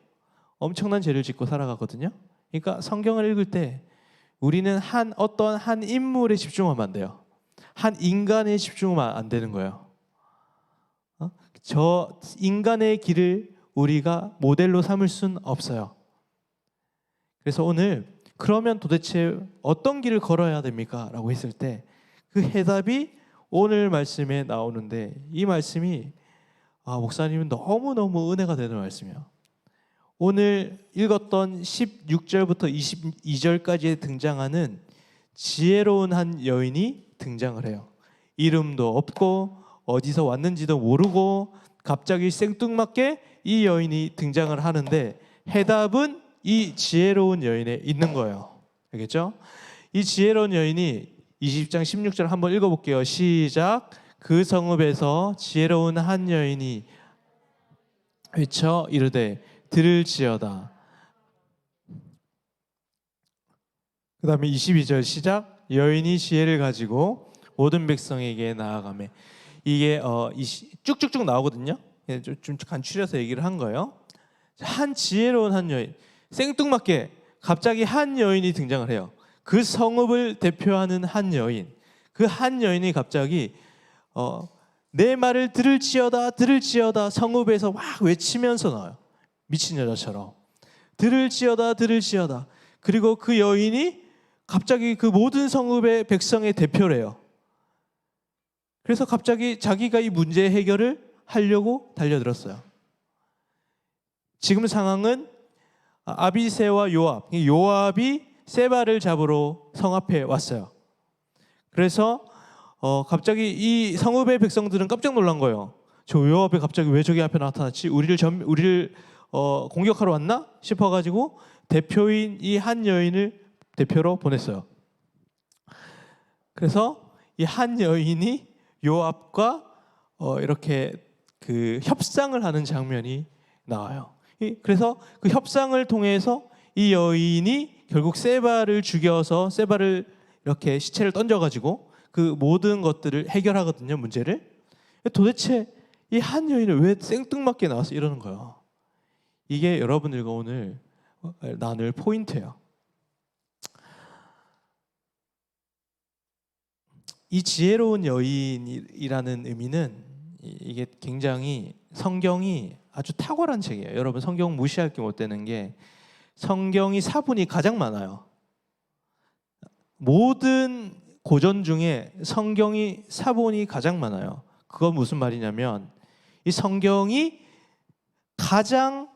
엄청난 죄를 짓고 살아가거든요. 그러니까 성경을 읽을 때 우리는 어떤 한 인물에 집중하면 안 돼요. 한 인간에 집중하면 안 되는 거예요. 저 인간의 길을 우리가 모델로 삼을 수는 없어요. 그래서 오늘 그러면 도대체 어떤 길을 걸어야 됩니까? 라고 했을 때 그 해답이 오늘 말씀에 나오는데 이 말씀이 목사님은 너무너무 은혜가 되는 말씀이에요. 오늘 읽었던 16절부터 22절까지에 등장하는 지혜로운 한 여인이 등장을 해요. 이름도 없고 어디서 왔는지도 모르고 갑자기 생뚱맞게 이 여인이 등장을 하는데 해답은 이 지혜로운 여인에 있는 거예요. 알겠죠? 이 지혜로운 여인이 20장 16절 한번 읽어볼게요. 시작. 그 성읍에서 지혜로운 한 여인이 외쳐 이르되 들을지어다. 그 다음에 22절 시작. 여인이 지혜를 가지고 모든 백성에게 나아가매. 이게 쭉쭉쭉 나오거든요. 좀 간추려서 얘기를 한 거예요. 한 지혜로운 한 여인, 생뚱맞게 갑자기 한 여인이 등장을 해요. 그 성읍을 대표하는 한 여인, 그 한 여인이 갑자기 내 말을 들을지어다 들을지어다 성읍에서 막 외치면서 나와요. 미친 여자처럼 들을지어다 들을지어다. 그리고 그 여인이 갑자기 그 모든 성읍의 백성의 대표래요. 그래서 갑자기 자기가 이 문제 해결을 하려고 달려들었어요. 지금 상황은 아비새와 요압이 세바를 잡으러 성 앞에 왔어요. 그래서 갑자기 이 성읍의 백성들은 깜짝 놀란 거예요. 저 요압이 갑자기 왜 저기 앞에 나타났지? 우리를 공격하러 왔나? 싶어가지고 대표인 이 한 여인을 대표로 보냈어요. 그래서 이 한 여인이 요압과 이렇게 그 협상을 하는 장면이 나와요. 그래서 그 협상을 통해서 이 여인이 결국 세바를 죽여서 세바를 이렇게 시체를 던져가지고 그 모든 것들을 해결하거든요. 문제를. 도대체 이 한 여인을 왜 생뚱맞게 나와서 이러는 거예요. 이게 여러분들과 오늘 나눌 포인트예요. 이 지혜로운 여인이라는 의미는 이게 굉장히 성경이 아주 탁월한 책이에요. 여러분 성경 무시할 게 못 되는 게 성경이 사본이 가장 많아요. 모든 고전 중에 성경이 사본이 가장 많아요. 그건 무슨 말이냐면 이 성경이 가장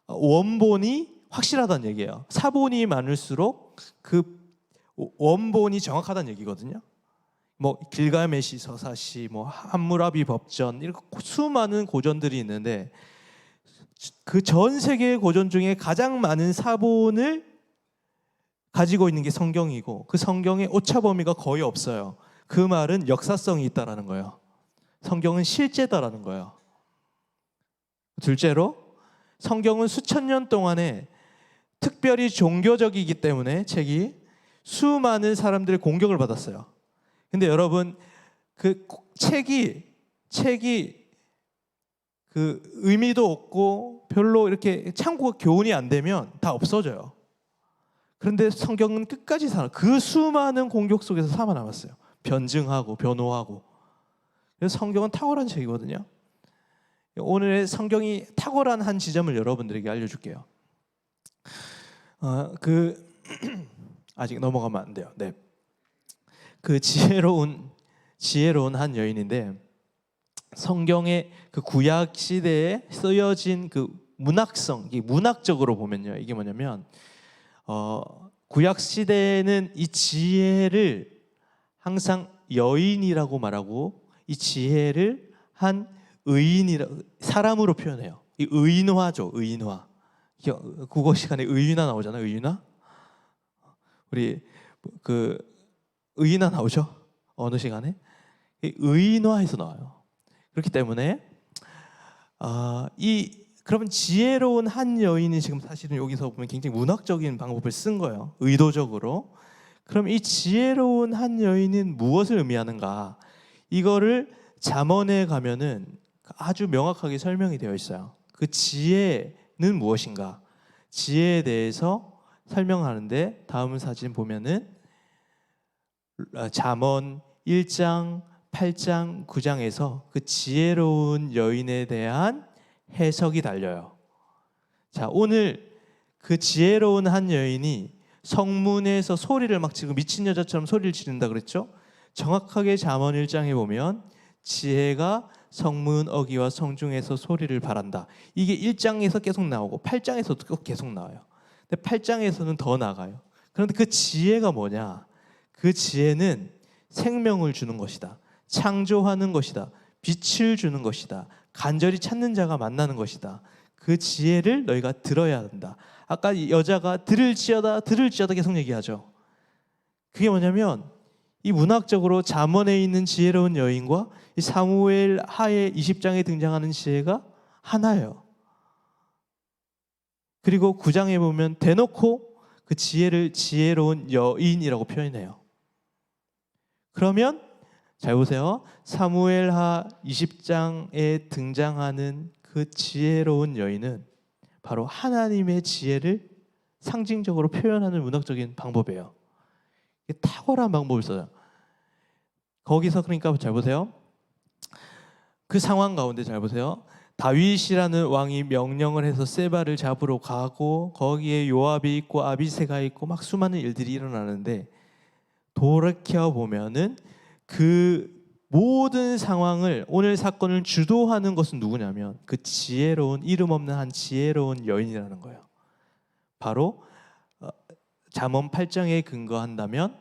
원본이 확실하다는 얘기예요. 사본이 많을수록 그 원본이 정확하다는 얘기거든요. 뭐 길가메시 서사시, 뭐 함무라비 법전 이렇게 수많은 고전들이 있는데 그 전 세계의 고전 중에 가장 많은 사본을 가지고 있는 게 성경이고 그 성경에 오차 범위가 거의 없어요. 그 말은 역사성이 있다라는 거예요. 성경은 실제다라는 거예요. 둘째로 성경은 수천 년 동안에 특별히 종교적이기 때문에 책이 수많은 사람들의 공격을 받았어요. 근데 여러분 그 책이 그 의미도 없고 별로 이렇게 참고가 교훈이 안 되면 다 없어져요. 그런데 성경은 끝까지 그 수많은 공격 속에서 살아남았어요. 변증하고 변호하고. 그래서 성경은 탁월한 책이거든요. 오늘의 성경이 탁월한 한 지점을 여러분들에게 알려줄게요. 아직 넘어가면 안 돼요. 네. 그 지혜로운 한 여인인데 성경의 그 구약 시대에 쓰여진 그 문학성, 이 문학적으로 보면요, 이게 뭐냐면 구약 시대에는 이 지혜를 항상 여인이라고 말하고 이 지혜를 한 의인이라 사람으로 표현해요. 이 의인화죠, 의인화. 국어 시간에 의인화 나오잖아요, 의인화. 우리 그 의인화 나오죠, 어느 시간에? 이 의인화해서 나와요. 그렇기 때문에 그러면 지혜로운 한 여인이 지금 사실은 여기서 보면 굉장히 문학적인 방법을 쓴 거예요, 의도적으로. 그럼 이 지혜로운 한 여인은 무엇을 의미하는가? 이거를 잠언에 가면은 아주 명확하게 설명이 되어 있어요. 그 지혜는 무엇인가? 지혜에 대해서 설명하는데 다음 사진 보면은 잠언 1장, 8장, 9장에서 그 지혜로운 여인에 대한 해석이 달려요. 자, 오늘 그 지혜로운 한 여인이 성문에서 소리를 막 지금 미친 여자처럼 소리를 지른다 그랬죠? 정확하게 잠언 1장에 보면 지혜가 성문 어귀와 성중에서 소리를 바란다. 이게 1장에서 계속 나오고 8장에서도 계속 나와요. 근데 8장에서는 더 나가요. 그런데 그 지혜가 뭐냐? 그 지혜는 생명을 주는 것이다. 창조하는 것이다. 빛을 주는 것이다. 간절히 찾는 자가 만나는 것이다. 그 지혜를 너희가 들어야 한다. 아까 여자가 들을지어다 계속 얘기하죠. 그게 뭐냐면 이 문학적으로 잠언에 있는 지혜로운 여인과 이 사무엘 하의 20장에 등장하는 지혜가 하나예요. 그리고 9장에 보면 대놓고 그 지혜를 지혜로운 여인이라고 표현해요. 그러면 잘 보세요. 사무엘하 20장에 등장하는 그 지혜로운 여인은 바로 하나님의 지혜를 상징적으로 표현하는 문학적인 방법이에요. 탁월한 방법을 써요. 거기서 그러니까 잘 보세요. 그 상황 가운데 잘 보세요. 다윗이라는 왕이 명령을 해서 세바를 잡으러 가고 거기에 요압이 있고 아비새가 있고 막 수많은 일들이 일어나는데 돌이켜 보면은 그 모든 상황을 오늘 사건을 주도하는 것은 누구냐면 그 지혜로운 이름 없는 한 지혜로운 여인이라는 거예요. 바로 잠언 8장에 근거한다면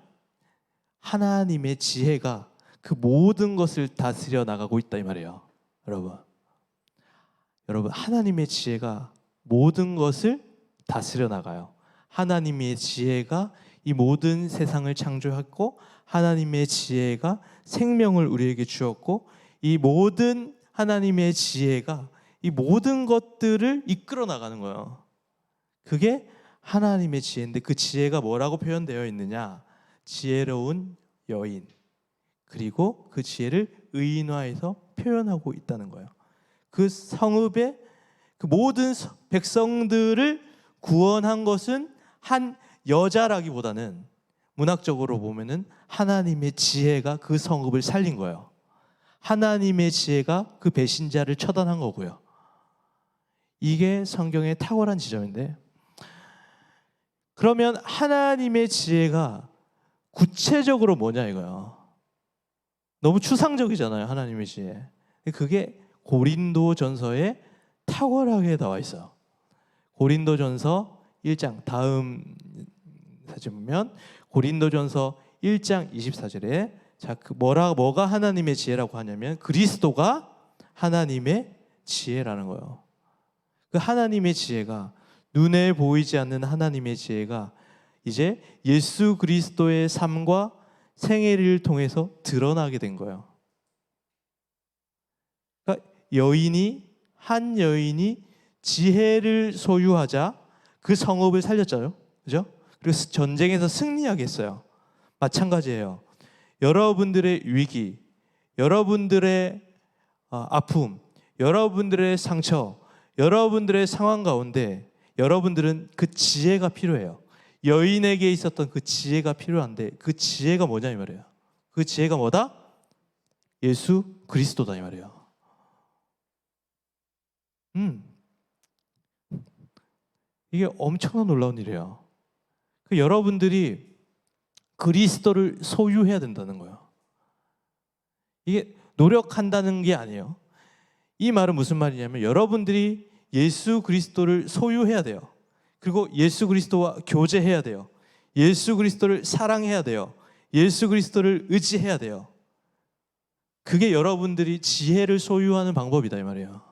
하나님의 지혜가 그 모든 것을 다스려 나가고 있다 이 말이에요. 여러분 하나님의 지혜가 모든 것을 다스려 나가요. 하나님의 지혜가 이 모든 세상을 창조했고 하나님의 지혜가 생명을 우리에게 주었고 이 모든 하나님의 지혜가 이 모든 것들을 이끌어 나가는 거예요. 그게 하나님의 지혜인데 그 지혜가 뭐라고 표현되어 있느냐? 지혜로운 여인. 그리고 그 지혜를 의인화해서 표현하고 있다는 거예요. 그 성읍의 그 모든 백성들을 구원한 것은 한 여자라기보다는 문학적으로 보면은 하나님의 지혜가 그 성읍을 살린 거예요. 하나님의 지혜가 그 배신자를 처단한 거고요. 이게 성경의 탁월한 지점인데, 그러면 하나님의 지혜가 구체적으로 뭐냐 이거요. 너무 추상적이잖아요, 하나님의 지혜. 그게 고린도전서에 탁월하게 나와 있어요. 고린도전서 1장 다음 사진 보면 고린도전서 1장 24절에 자, 뭐가 하나님의 지혜라고 하냐면 그리스도가 하나님의 지혜라는 거예요. 그 하나님의 지혜가 눈에 보이지 않는 하나님의 지혜가 이제 예수 그리스도의 삶과 생애를 통해서 드러나게 된 거예요. 그러니까 한 여인이 지혜를 소유하자 그 성읍을 살렸잖아요. 그죠? 그래서 전쟁에서 승리하게 했어요. 마찬가지예요. 여러분들의 위기, 여러분들의 아픔, 여러분들의 상처, 여러분들의 상황 가운데 여러분들은 그 지혜가 필요해요. 여인에게 있었던 그 지혜가 필요한데 그 지혜가 뭐냐 이 말이에요. 그 지혜가 뭐다? 예수 그리스도다 이 말이에요. 이게 엄청난 놀라운 일이에요. 여러분들이 그리스도를 소유해야 된다는 거예요. 이게 노력한다는 게 아니에요. 이 말은 무슨 말이냐면 여러분들이 예수 그리스도를 소유해야 돼요. 그리고 예수 그리스도와 교제해야 돼요. 예수 그리스도를 사랑해야 돼요. 예수 그리스도를 의지해야 돼요. 그게 여러분들이 지혜를 소유하는 방법이다 이 말이에요.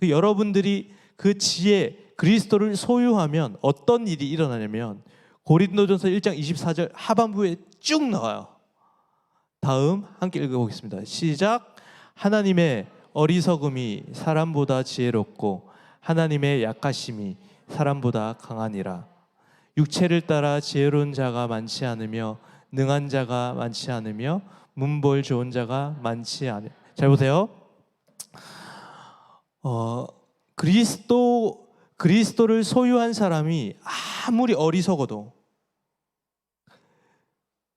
여러분들이 그 지혜 그리스도를 소유하면 어떤 일이 일어나냐면 고린도전서 1장 24절 하반부에 쭉 나와요. 다음 함께 읽어보겠습니다. 시작. 하나님의 어리석음이 사람보다 지혜롭고 하나님의 약하심이 사람보다 강하니라. 육체를 따라 지혜로운 자가 많지 않으며 능한 자가 많지 않으며 문벌 좋은 자가 많지 않으. 잘 보세요. 그리스도를 소유한 사람이 아무리 어리석어도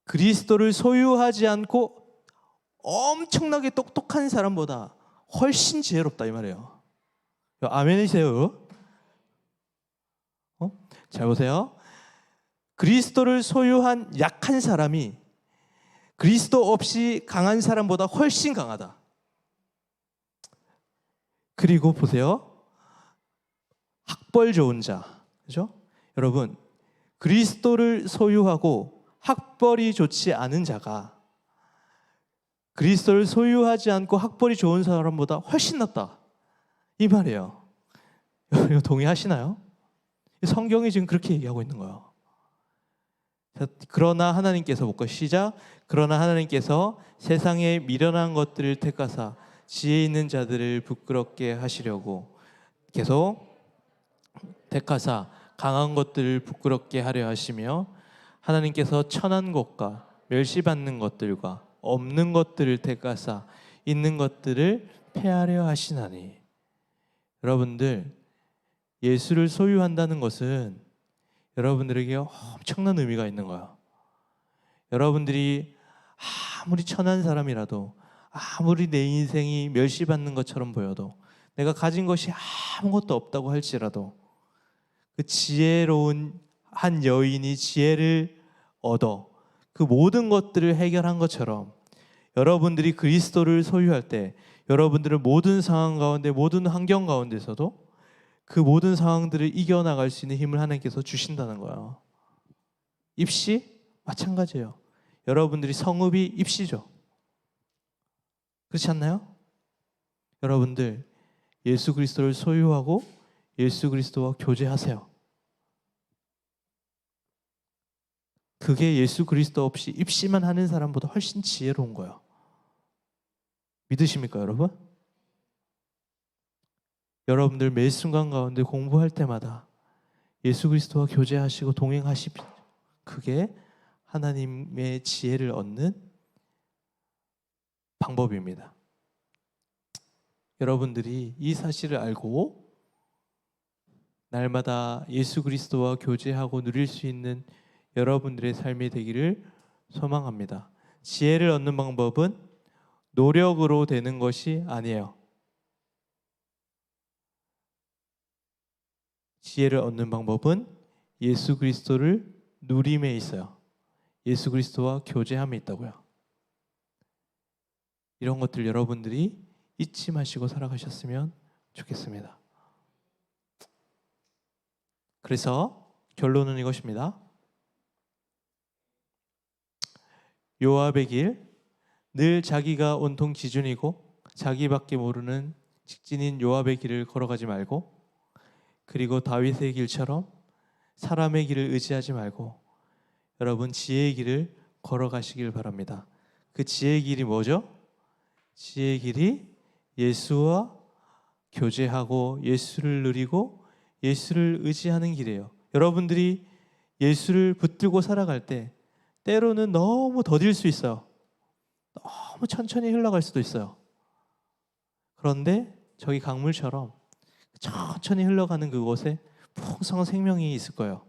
그리스도를 소유하지 않고 엄청나게 똑똑한 사람보다 훨씬 지혜롭다 이 말이에요. 아멘이세요? 잘 보세요. 그리스도를 소유한 약한 사람이 그리스도 없이 강한 사람보다 훨씬 강하다. 그리고 보세요. 학벌 좋은 자, 그죠? 여러분, 그리스도를 소유하고 학벌이 좋지 않은 자가 그리스도를 소유하지 않고 학벌이 좋은 사람보다 훨씬 낫다. 이 말이에요. 이거 동의하시나요? 성경이 지금 그렇게 얘기하고 있는 거예요. 그러나 하나님께서 볼까요? 시작. 그러나 하나님께서 세상에 미련한 것들을 택하사 지혜 있는 자들을 부끄럽게 하시려고 계속 택하사 강한 것들을 부끄럽게 하려 하시며 하나님께서 천한 것과 멸시받는 것들과 없는 것들을 택하사 있는 것들을 폐하려 하시나니. 여러분들, 예수를 소유한다는 것은 여러분들에게 엄청난 의미가 있는 거예요. 여러분들이 아무리 천한 사람이라도 아무리 내 인생이 멸시받는 것처럼 보여도 내가 가진 것이 아무것도 없다고 할지라도 그 지혜로운 한 여인이 지혜를 얻어 그 모든 것들을 해결한 것처럼 여러분들이 그리스도를 소유할 때 여러분들은 모든 상황 가운데 모든 환경 가운데서도 그 모든 상황들을 이겨나갈 수 있는 힘을 하나님께서 주신다는 거예요. 입시? 마찬가지예요. 여러분들이 성읍이 입시죠. 그렇지 않나요? 여러분들 예수 그리스도를 소유하고 예수 그리스도와 교제하세요. 그게 예수 그리스도 없이 입시만 하는 사람보다 훨씬 지혜로운 거예요. 믿으십니까, 여러분? 여러분들 매 순간 가운데 공부할 때마다 예수 그리스도와 교제하시고 동행하십시오. 그게 하나님의 지혜를 얻는 방법입니다. 여러분들이 이 사실을 알고 날마다 예수 그리스도와 교제하고 누릴 수 있는 여러분들의 삶이 되기를 소망합니다. 지혜를 얻는 방법은 노력으로 되는 것이 아니에요. 지혜를 얻는 방법은 예수 그리스도를 누림에 있어요. 예수 그리스도와 교제함에 있다고요. 이런 것들 여러분들이 잊지 마시고 살아가셨으면 좋겠습니다. 그래서 결론은 이것입니다. 요압의 길, 늘 자기가 온통 기준이고 자기밖에 모르는 직진인 요압의 길을 걸어가지 말고, 그리고 다윗의 길처럼 사람의 길을 의지하지 말고 여러분 지혜의 길을 걸어가시길 바랍니다. 그 지혜의 길이 뭐죠? 지혜의 길이 예수와 교제하고 예수를 누리고 예수를 의지하는 길이에요. 여러분들이 예수를 붙들고 살아갈 때 때로는 너무 더딜 수 있어요. 너무 천천히 흘러갈 수도 있어요. 그런데 저기 강물처럼 천천히 흘러가는 그곳에 풍성한 생명이 있을 거예요.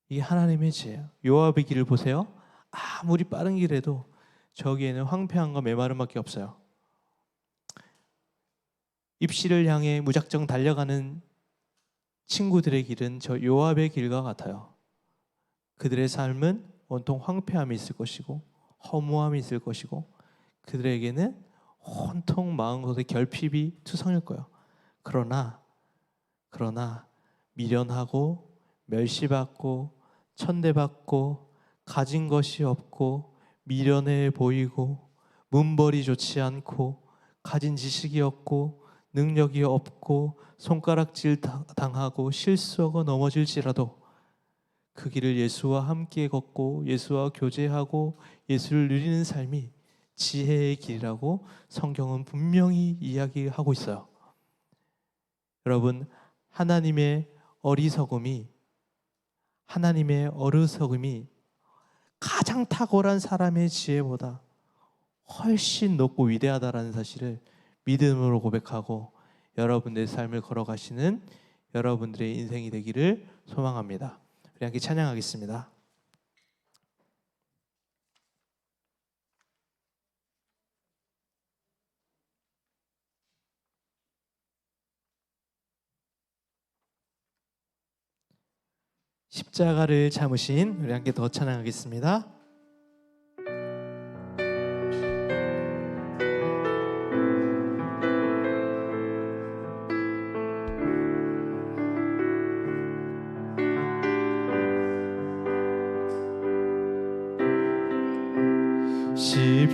이게 하나님의 지혜예요. 요압의 길을 보세요. 아무리 빠른 길에도 저기에는 황폐함과 메마름밖에 없어요. 입시를 향해 무작정 달려가는 친구들의 길은 저 요압의 길과 같아요. 그들의 삶은 온통 황폐함이 있을 것이고 허무함이 있을 것이고 그들에게는 온통 마음속에 결핍이 투성일 거예요. 그러나 미련하고 멸시받고 천대받고 가진 것이 없고 미련해 보이고 문벌이 좋지 않고 가진 지식이 없고 능력이 없고 손가락질 당하고 실수하고 넘어질지라도 그 길을 예수와 함께 걷고 예수와 교제하고 예수를 누리는 삶이 지혜의 길이라고 성경은 분명히 이야기하고 있어요. 여러분, 하나님의 어리석음이 가장 탁월한 사람의 지혜보다 훨씬 높고 위대하다라는 사실을 믿음으로 고백하고 여러분들의 삶을 걸어가시는 여러분들의 인생이 되기를 소망합니다. 우리 함께 찬양하겠습니다. 십자가를 참으신 우리 함께 더 찬양하겠습니다.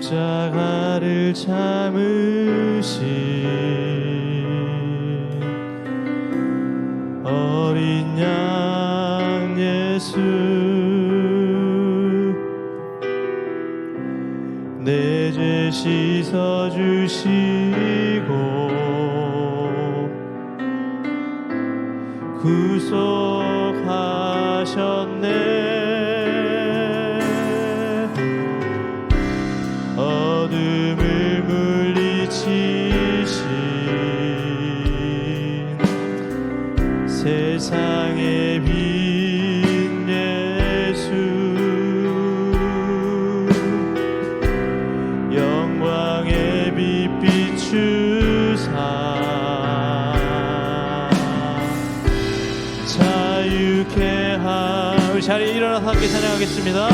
십자가를 참으신 어린 양 예수 내 죄 씻어주시고 구속하셨네. 어둠을 물리치신 세상의 빛 예수 영광의 빛 비추사 자유케 하오. 자리에 일어나서 함께 찬양하겠습니다.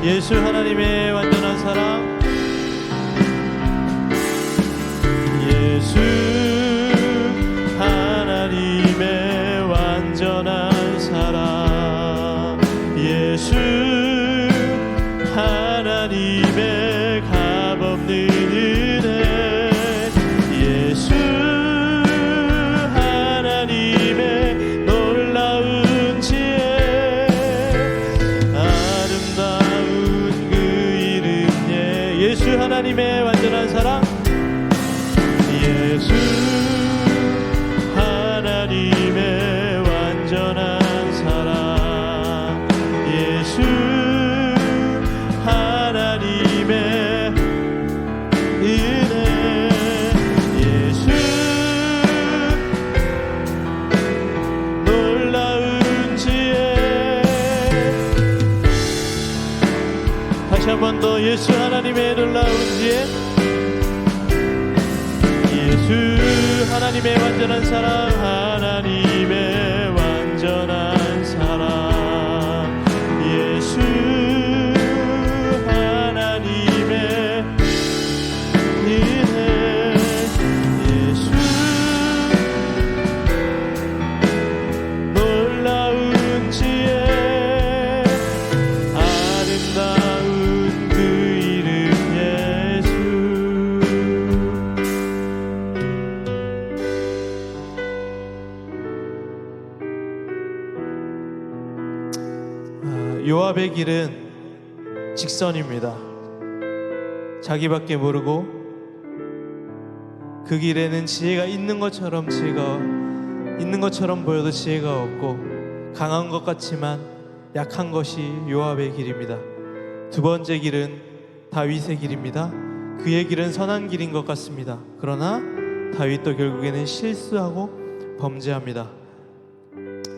예수 하나님의 완전한 사랑, 예수 하나님의 완전한 사랑, 예수 하나님의 값없는 은혜, 예수 하나님의 놀라운 지혜, 아름다운 그 이름 예수 하나님의 완전한 사랑, 예수 하나님의 완전한 사랑, 예수 하나님의 은혜, 예수 놀라운 지혜. 다시 한 번 더 예수 하나님의 놀라운 지혜, 예수 하나님의 완전한 사랑, 하나님의 완전한 사랑, 예수 하나님의 은혜, 예수 놀라운 지혜, 아름다운 그 이름 예수. 요압의 길은 직선입니다. 자기밖에 모르고 그 길에는 지혜가 있는 것처럼 보여도 지혜가 없고 강한 것 같지만 약한 것이 요압의 길입니다. 두 번째 길은 다윗의 길입니다. 그의 길은 선한 길인 것 같습니다. 그러나 다윗도 결국에는 실수하고 범죄합니다.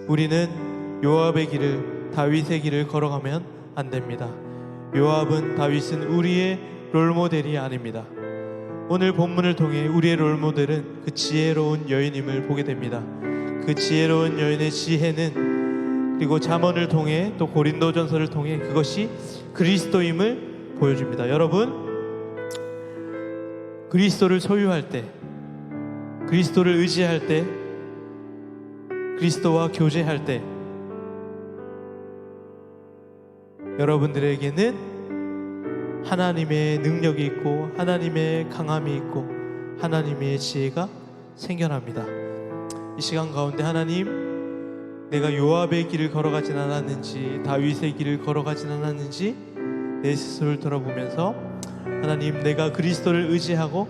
우리는 요압의 길을, 다윗의 길을 걸어가면 안 됩니다. 요압은, 다윗은 우리의 롤모델이 아닙니다. 오늘 본문을 통해 우리의 롤모델은 그 지혜로운 여인임을 보게 됩니다. 그 지혜로운 여인의 지혜는 그리고 잠언을 통해 또 고린도전서를 통해 그것이 그리스도임을 보여줍니다. 여러분, 그리스도를 소유할 때, 그리스도를 의지할 때, 그리스도와 교제할 때 여러분들에게는 하나님의 능력이 있고 하나님의 강함이 있고 하나님의 지혜가 생겨납니다. 이 시간 가운데 하나님, 내가 요압의 길을 걸어가진 않았는지 다윗의 길을 걸어가진 않았는지 내 스스로를 돌아보면서 하나님, 내가 그리스도를 의지하고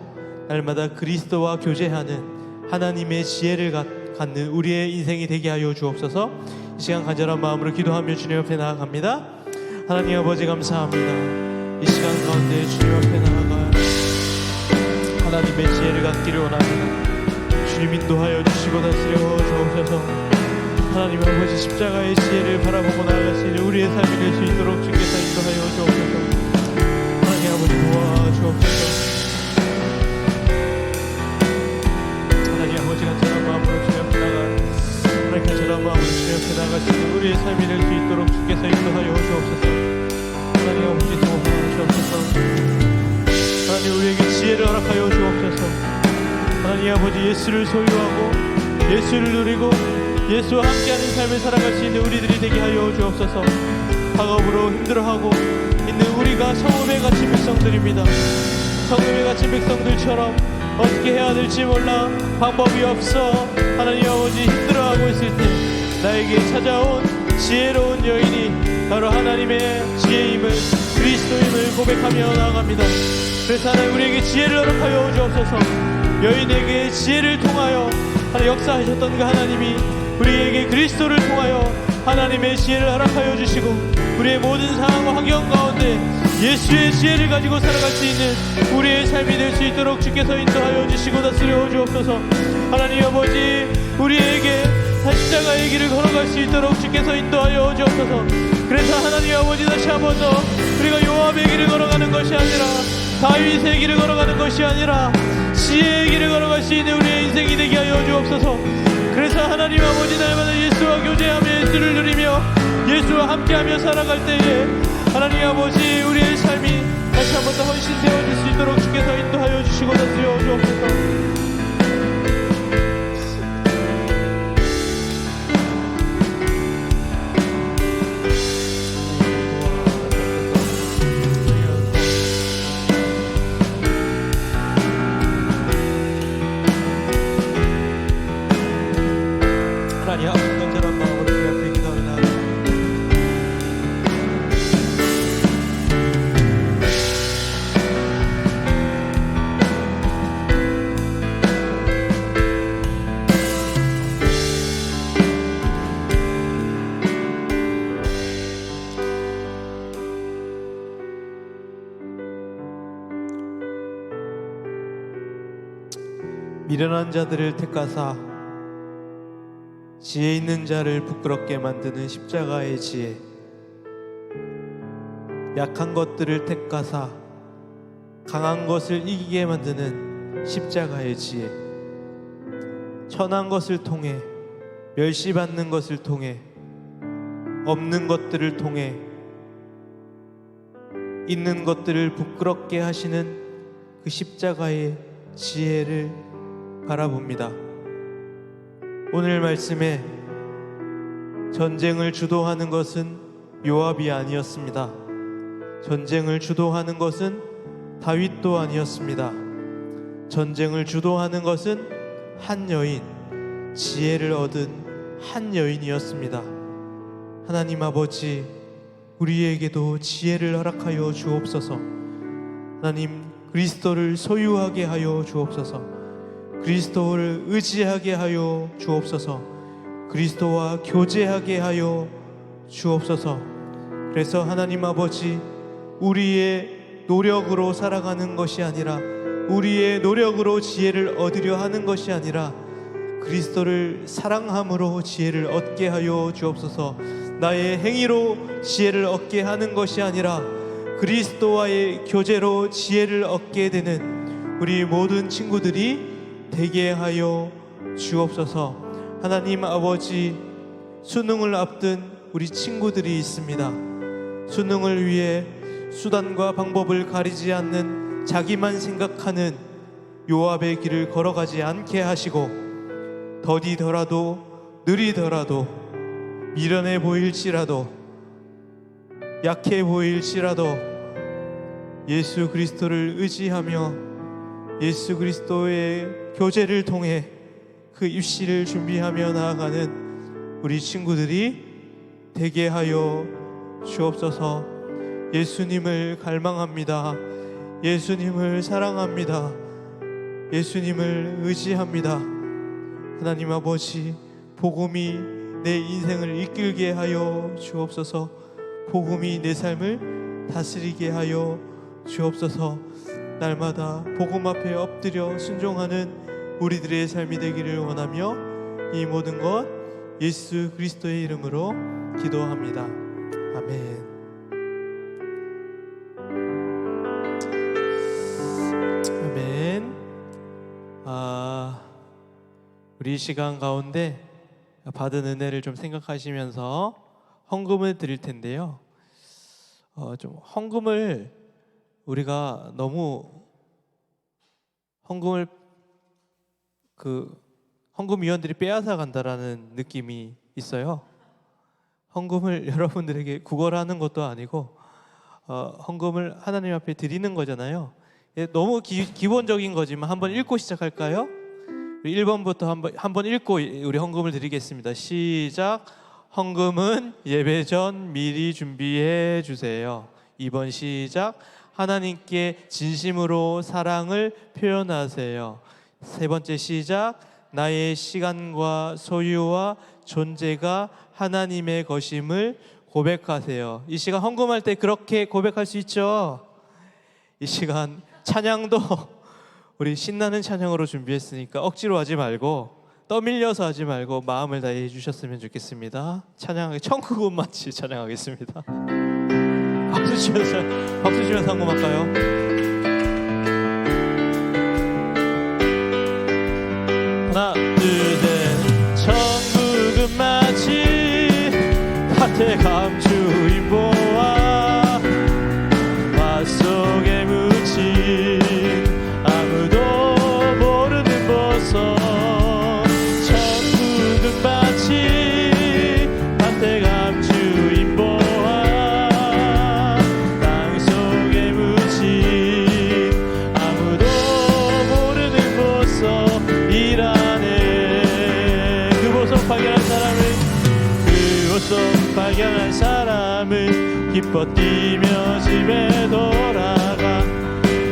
날마다 그리스도와 교제하는 하나님의 지혜를 갖는 우리의 인생이 되게 하여 주옵소서. 이 시간 간절한 마음으로 기도하며 주님 앞에 나아갑니다. 하나님 아버지 감사합니다. 이 시간 가운데 주님 앞에 나아가 하나님의 지혜를 갖기를 원합니다. 주님 인도하여 주시고 다스려 주옵소서. 하나님 아버지, 십자가의 지혜를 바라보고 나아갈 수 있는 우리의 삶이 될 수 있도록 주께서 인도하여 주옵소서. 하나님 아버지 도와주옵소서. 하나님 아버지, 간절한 마음으로 주님 앞에 나가 하나님 간절한 마음으로 주님 앞에 나갈 수 있는 우리의 삶이 될 수 있도록 주께서 인도하여 주옵소서. 하나님 아버지 도와주옵소서. 하나님 우리에게 지혜를 허락하여 주옵소서. 하나님 아버지, 예수를 소유하고 예수를 누리고 예수와 함께하는 삶을 살아갈 수 있는 우리들이 되게 하여 주옵소서. 학업으로 힘들어하고 있는 우리가 성읍에 갇힌 백성들입니다. 성읍에 갇힌 백성들처럼 어떻게 해야 될지 몰라 방법이 없어 하나님 아버지 힘들어하고 있을 때 나에게 찾아온 지혜로운 여인이 바로 하나님의 지혜임을, 그리스도임을 고백하며 나아갑니다. 그래서 하나님 우리에게 지혜를 허락하여 주옵소서. 여인에게 지혜를 통하여 하나님 역사하셨던 그 하나님이 우리에게 그리스도를 통하여 하나님의 지혜를 허락하여 주시고 우리의 모든 상황과 환경 가운데 예수의 지혜를 가지고 살아갈 수 있는 우리의 삶이 될 수 있도록 주께서 인도하여 주시고 다스려 주옵소서. 하나님 아버지, 우리에게 십자가의 길을 걸어갈 수 있도록 주께서 인도하여 주옵소서. 그래서 하나님 아버지, 다시 한 번 더 우리가 요압의 길을 걸어가는 것이 아니라 다윗의 길을 걸어가는 것이 아니라 지혜의 길을 걸어갈 수 있는 우리의 인생이 되게 하여 주옵소서. 그래서 하나님 아버지, 날마다 예수와 교제하며 예수를 누리며 예수와 함께하며 살아갈 때에 하나님 아버지, 우리의 삶이 다시 한 번 더 헌신 되어질 수 있도록 주께서 인도하여 주시고 다스려 주옵소서. 하나님 간절한 마음으로 그 앞에 기도하나 미련한 자들을 택하사 지혜 있는 자를 부끄럽게 만드는 십자가의 지혜, 약한 것들을 택하사 강한 것을 이기게 만드는 십자가의 지혜, 천한 것을 통해 멸시받는 것을 통해 없는 것들을 통해 있는 것들을 부끄럽게 하시는 그 십자가의 지혜를 바라봅니다. 오늘 말씀에 전쟁을 주도하는 것은 요압이 아니었습니다. 전쟁을 주도하는 것은 다윗도 아니었습니다. 전쟁을 주도하는 것은 한 여인, 지혜를 얻은 한 여인이었습니다. 하나님 아버지, 우리에게도 지혜를 허락하여 주옵소서. 하나님, 그리스도를 소유하게 하여 주옵소서. 그리스도를 의지하게 하여 주옵소서. 그리스도와 교제하게 하여 주옵소서. 그래서 하나님 아버지, 우리의 노력으로 살아가는 것이 아니라, 우리의 노력으로 지혜를 얻으려 하는 것이 아니라 그리스도를 사랑함으로 지혜를 얻게 하여 주옵소서. 나의 행위로 지혜를 얻게 하는 것이 아니라 그리스도와의 교제로 지혜를 얻게 되는 우리 모든 친구들이 되게 하여 주옵소서. 하나님 아버지, 수능을 앞둔 우리 친구들이 있습니다. 수능을 위해 수단과 방법을 가리지 않는 자기만 생각하는 요압의 길을 걸어가지 않게 하시고, 더디더라도 느리더라도 미련해 보일지라도 약해 보일지라도 예수 그리스도를 의지하며 예수 그리스도의 교제를 통해 그 입시를 준비하며 나아가는 우리 친구들이 되게 하여 주옵소서. 예수님을 갈망합니다. 예수님을 사랑합니다. 예수님을 의지합니다. 하나님 아버지, 복음이 내 인생을 이끌게 하여 주옵소서. 복음이 내 삶을 다스리게 하여 주옵소서. 날마다 복음 앞에 엎드려 순종하는 우리들의 삶이 되기를 원하며 이 모든 것 예수 그리스도의 이름으로 기도합니다. 아멘. 아멘. 우리 시간 가운데 받은 은혜를 좀 생각하시면서 헌금을 드릴 텐데요. 좀 헌금을 우리가 너무 헌금을 헌금위원들이 빼앗아 간다라는 느낌이 있어요. 헌금을 여러분들에게 구걸하는 것도 아니고 헌금을 하나님 앞에 드리는 거잖아요. 너무 기본적인 거지만 한번 읽고 시작할까요? 1번부터 한번 읽고 우리 헌금을 드리겠습니다. 시작. 헌금은 예배 전 미리 준비해 주세요. 2번 시작. 하나님께 진심으로 사랑을 표현하세요. 3번째 시작. 나의 시간과 소유와 존재가 하나님의 것임을 고백하세요. 이 시간 헌금할 때 그렇게 고백할 수 있죠? 이 시간 찬양도 우리 신나는 찬양으로 준비했으니까 억지로 하지 말고 떠밀려서 하지 말고 마음을 다해 주셨으면 좋겠습니다. 찬양하게 천국은 마치 찬양하겠습니다. 박수 치면서 헌금할까요? 하나 둘 셋. 천국은 마치 밭에 감추인 보아 밭 속에 묻힌 아무도 모르는 보석. 천국은 마치 밭에 감추인 보아 땅 속에 묻힌 아무도 모르는 보석이라네. 그 보석 발견한 사람은 기뻐 뛰며 집에 돌아가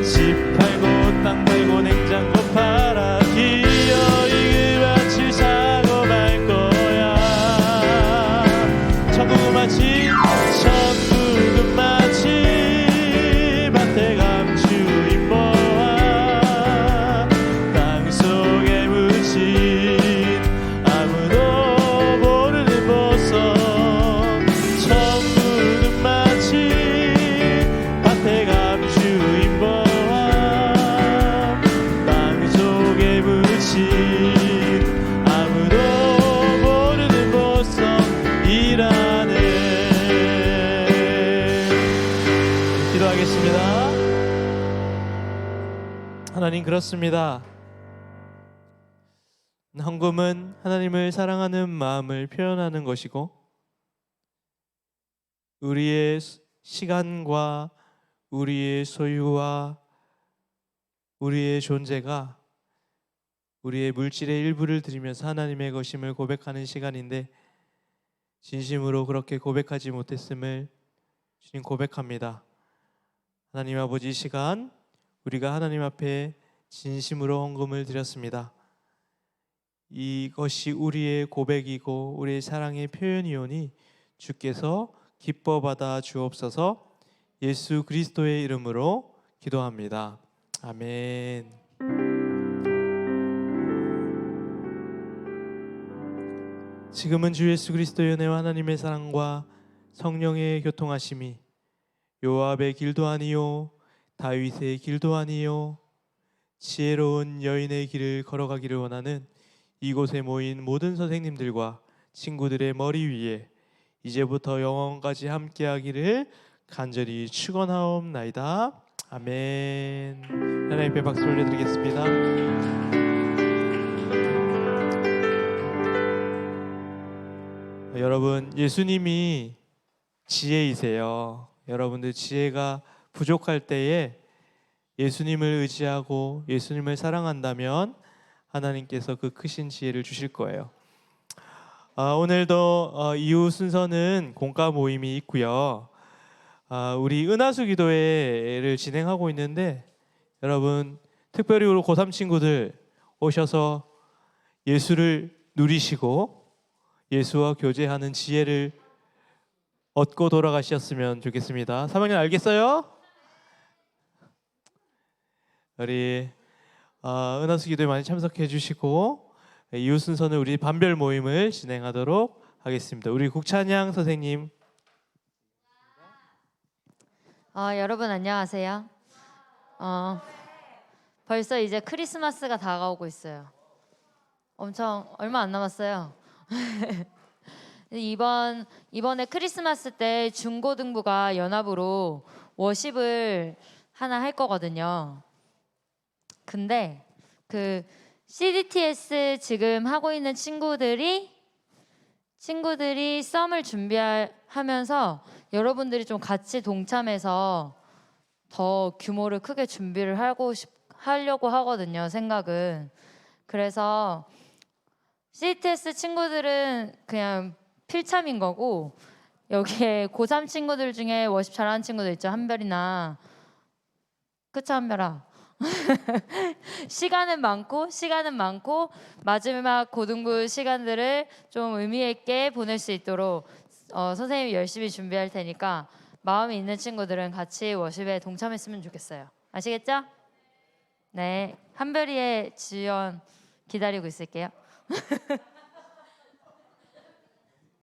집 팔고 땅 팔고 냉장고 팔아 기어이 그 밭을 사고 말 거야. 천국은 마치 밭에 감추인 보아 땅 속에 묻힌 아무도 모르는 보석. 천국은 마치 밭에 감추인 보아 땅 속에 묻힌 아무도 모르는 보석이라네. 기도하겠습니다. 하나님, 그렇습니다. 헌금은 하나님을 사랑하는 마음을 표현하는 것이고 우리의 시간과 우리의 소유와 우리의 존재가 우리의 물질의 일부를 드리면서 하나님의 것임을 고백하는 시간인데 진심으로 그렇게 고백하지 못했음을 주님 고백합니다. 하나님 아버지, 이 시간 우리가 하나님 앞에 진심으로 헌금을 드렸습니다. 이것이 우리의 고백이고 우리의 사랑의 표현이오니 주께서 기뻐 받아 주옵소서. 예수 그리스도의 이름으로 기도합니다. 아멘. 지금은 주 예수 그리스도의 은혜와 하나님의 사랑과 성령의 교통하심이 요압의 길도 아니요 다윗의 길도 아니요 지혜로운 여인의 길을 걸어가기를 원하는 이곳에 모인 모든 선생님들과 친구들의 머리 위에 이제부터 영원까지 함께하기를 간절히 축원하옵나이다. 아멘. 하나님 앞에 박수 올려드리겠습니다. 여러분, 예수님이 지혜이세요. 여러분들 지혜가 부족할 때에 예수님을 의지하고 예수님을 사랑한다면 하나님께서 그 크신 지혜를 주실 거예요. 오늘도 이후 순서는 공과 모임이 있고요. 우리 은하수 기도회를 진행하고 있는데 여러분 특별히 우리 고3 친구들 오셔서 예수를 누리시고 예수와 교제하는 지혜를 얻고 돌아가셨으면 좋겠습니다. 3학년 알겠어요? 우리 은하수 기도에 많이 참석해 주시고 이후 순서는 우리 반별 모임을 진행하도록 하겠습니다. 우리 국찬양 선생님. 여러분 안녕하세요. 벌써 이제 크리스마스가 다가오고 있어요. 엄청 얼마 안 남았어요. 이번에 크리스마스 때 중고등부가 연합으로 워십을 하나 할 거거든요. 근데 그 CDTS 지금 하고 있는 친구들이 썸을 준비하면서 여러분들이 좀 같이 동참해서 더 규모를 크게 준비를 하려고 하거든요. 생각은. 그래서 CDTS 친구들은 그냥 필참인 거고 여기에 고3 친구들 중에 워십 잘하는 친구들 있죠. 한별이나 그쵸 한별아. 시간은 많고 마지막 고등부 시간들을 좀 의미 있게 보낼 수 있도록 선생님이 열심히 준비할 테니까 마음이 있는 친구들은 같이 워십에 동참했으면 좋겠어요. 아시겠죠? 네, 한별이의 지원 기다리고 있을게요.